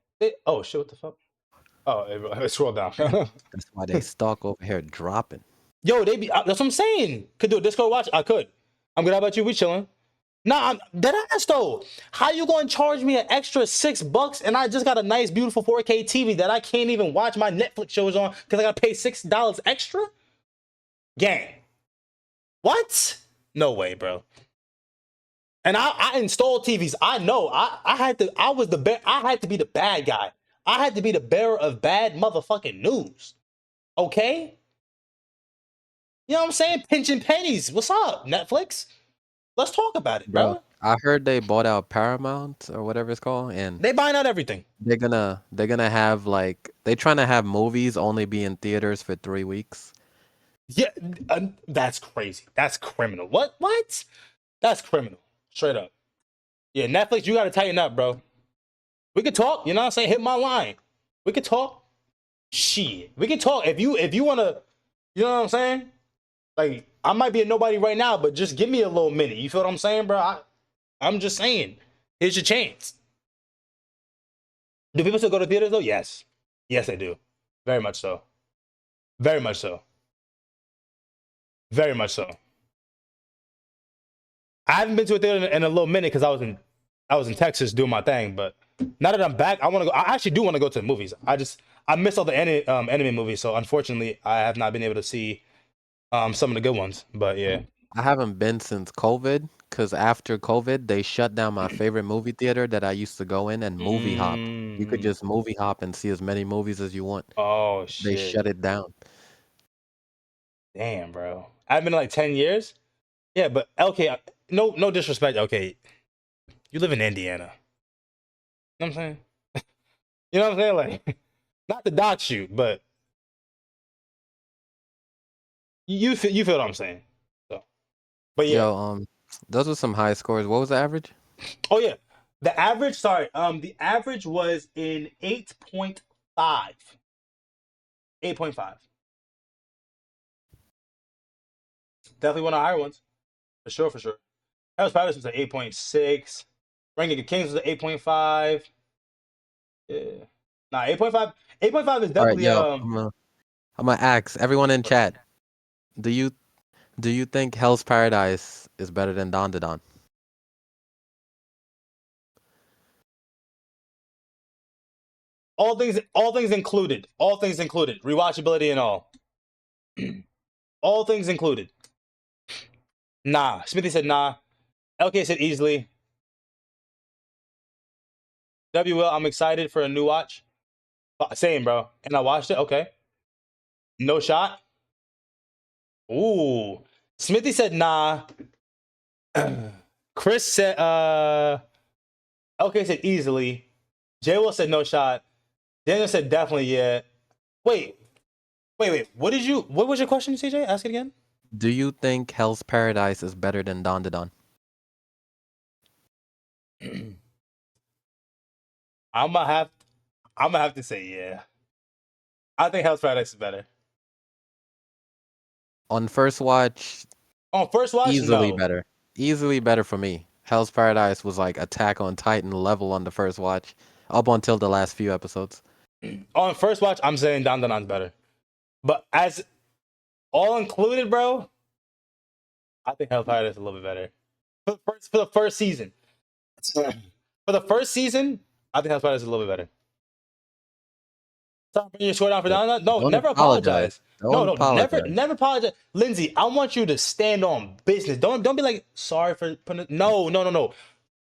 oh shit, what the fuck? Oh, scroll down. That's why they stalk over here dropping. Yo, that's what I'm saying. Could do a Discord watch? I could. I'm good. How about you? We chilling. Nah, I'm dead ass though. How you gonna charge me an extra $6 and I just got a nice, beautiful 4K TV that I can't even watch my Netflix shows on because I gotta pay $6 extra? Gang. What? No way, bro. And I installed TVs. I know. I had to. I had to be the bad guy. I had to be the bearer of bad motherfucking news. Okay. You know what I'm saying? Pinching pennies. What's up, Netflix? Let's talk about it, bro. I heard they bought out Paramount or whatever it's called, and they buying out everything. They're gonna have they trying to have movies only be in theaters for 3 weeks. Yeah, that's crazy. That's criminal. What? That's criminal. Straight up. Yeah, Netflix, you gotta tighten up, bro. We could talk. You know what I'm saying? Hit my line. We could talk. Shit, we can talk if you wanna. You know what I'm saying? Like, I might be a nobody right now, but just give me a little minute. You feel what I'm saying, bro? I'm just saying. Here's your chance. Do people still go to theaters though? Yes. Yes, they do. Very much so. Very much so. Very much so. I haven't been to a theater in a little minute because I was in Texas doing my thing. But now that I'm back, I want to go. I actually do want to go to the movies. I miss all the anime movies, so unfortunately, I have not been able to see some of the good ones. But yeah. I haven't been since COVID, because after COVID, they shut down my favorite movie theater that I used to go in and movie hop. You could Mm, just movie hop and see as many movies as you want. oh They shit! shut it down. Damn, bro. I've been like 10 years. Yeah, but okay. No disrespect. Okay, you live in Indiana. You know what I'm saying? You know what I'm saying? Like, not to dox you, but you feel what I'm saying. So, but yeah. Yo, those were some high scores. What was the average? Oh yeah. The average, sorry, the average was in 8.5. 8.5. Definitely one of the higher ones. For sure, for sure. Harris Paradise was at 8.6. Ranking of Kings was at 8.5. Yeah. Nah, 8.5. 8.5 is All right, definitely yo, I'm gonna ask everyone in chat. Do you do you think Hell's Paradise is better than DanDaDan? all things included. All things included. Rewatchability and all. All things included. Nah. Smithy said nah. LK said easily. WL, I'm excited for a new watch. Same, bro. And I watched it. Okay. No shot. Ooh. Smithy said nah. Chris said LK said easily. J Will said no shot. Daniel said definitely yeah. Wait. What was your question, CJ? Ask it again. Do you think Hell's Paradise is better than DanDaDan? I'm gonna have to say yeah. I think Hell's Paradise is better. On first watch, On first watch, easily no. better. Easily better for me. Hell's Paradise was like Attack on Titan level on the first watch, up until the last few episodes. On first watch, I'm saying Don Donon's better. But as all included, bro, I think Hell's Paradise is a little bit better. For the first season. For the first season, I think Hell's Paradise is a little bit better. Stop bringing your score down for But Don Don. No, don't never apologize. apologize. Don't apologize. Never apologize. Lindsay, I want you to stand on business. Don't be like sorry for putting it. No.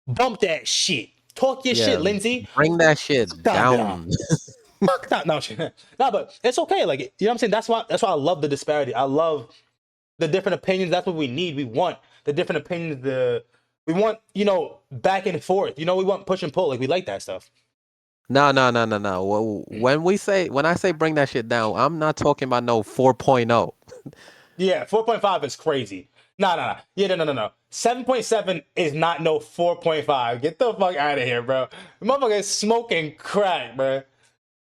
Bump that shit. Talk your Yeah, shit, Lindsay. bring that shit Stop it down. Fuck that. No, no, but it's okay. Like, you know what I'm saying? That's why I love the disparity. I love the different opinions. That's what we need. We want the different opinions. We want, back and forth. We want push and pull. Like, we like that stuff. No. When I say bring that shit down, I'm not talking about no 4.0. Yeah, 4.5 is crazy. No. Yeah, no. 7.7 is not no 4.5. Get the fuck out of here, bro. The motherfucker is smoking crack, bro.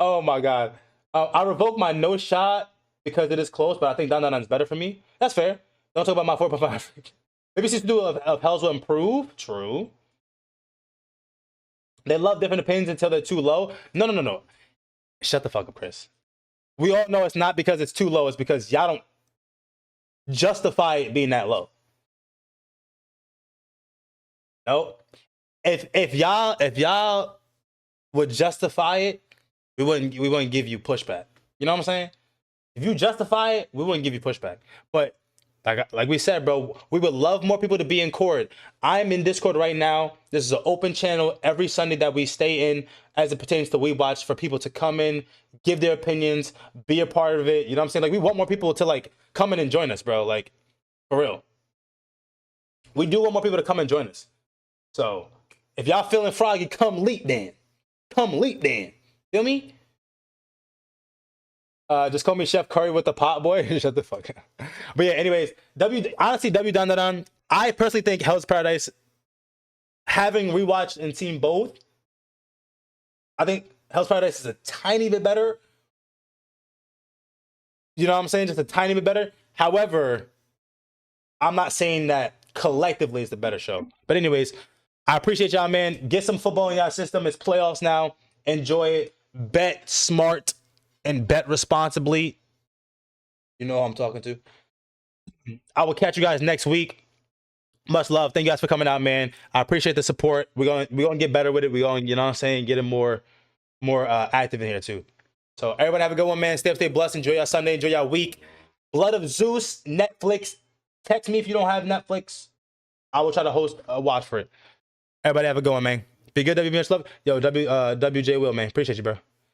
Oh my god. I revoke my no shot because it is close, but I think Don is better for me. That's fair. Don't talk about my 4.5. Maybe season 2 of Hells will improve. True. They love different opinions until they're too low. No. Shut the fuck up, Chris. We all know it's not because it's too low. It's because y'all don't justify it being that low. No. If y'all would justify it, we wouldn't give you pushback. You know what I'm saying? If you justify it, we wouldn't give you pushback. But like we said, bro, we would love more people to be in court. I'm in Discord right now. This is an open channel every Sunday that we stay in as it pertains to WeebWatch for people to come in, give their opinions, be a part of it. You know what I'm saying? Like, we want more people to like come in and join us, bro. Like, for real. We do want more people to come and join us. So if y'all feeling froggy, come leap then. Come leap then. Feel me? Just call me Chef Curry with the pot boy. Shut the fuck up. But yeah, anyways, honestly, W DanDaDan. I personally think Hell's Paradise, having rewatched and seen both, I think Hell's Paradise is a tiny bit better. You know what I'm saying? Just a tiny bit better. However, I'm not saying that collectively is the better show. But anyways, I appreciate y'all, man. Get some football in y'all system. It's playoffs now. Enjoy it. Bet smart and bet responsibly. You know who I'm talking to. I will catch you guys next week. Much love. Thank you guys for coming out, man. I appreciate the support. We're gonna get better with it. We're going, you know what I'm saying, get it more active in here too. So everybody have a good one, man. Stay blessed. Enjoy your Sunday. Enjoy your week. Blood of Zeus, Netflix. Text me if you don't have Netflix. I will try to host a watch for it. Everybody have a good one, man. Be good, WB. Much love. Yo, WJ Will, man. Appreciate you, bro.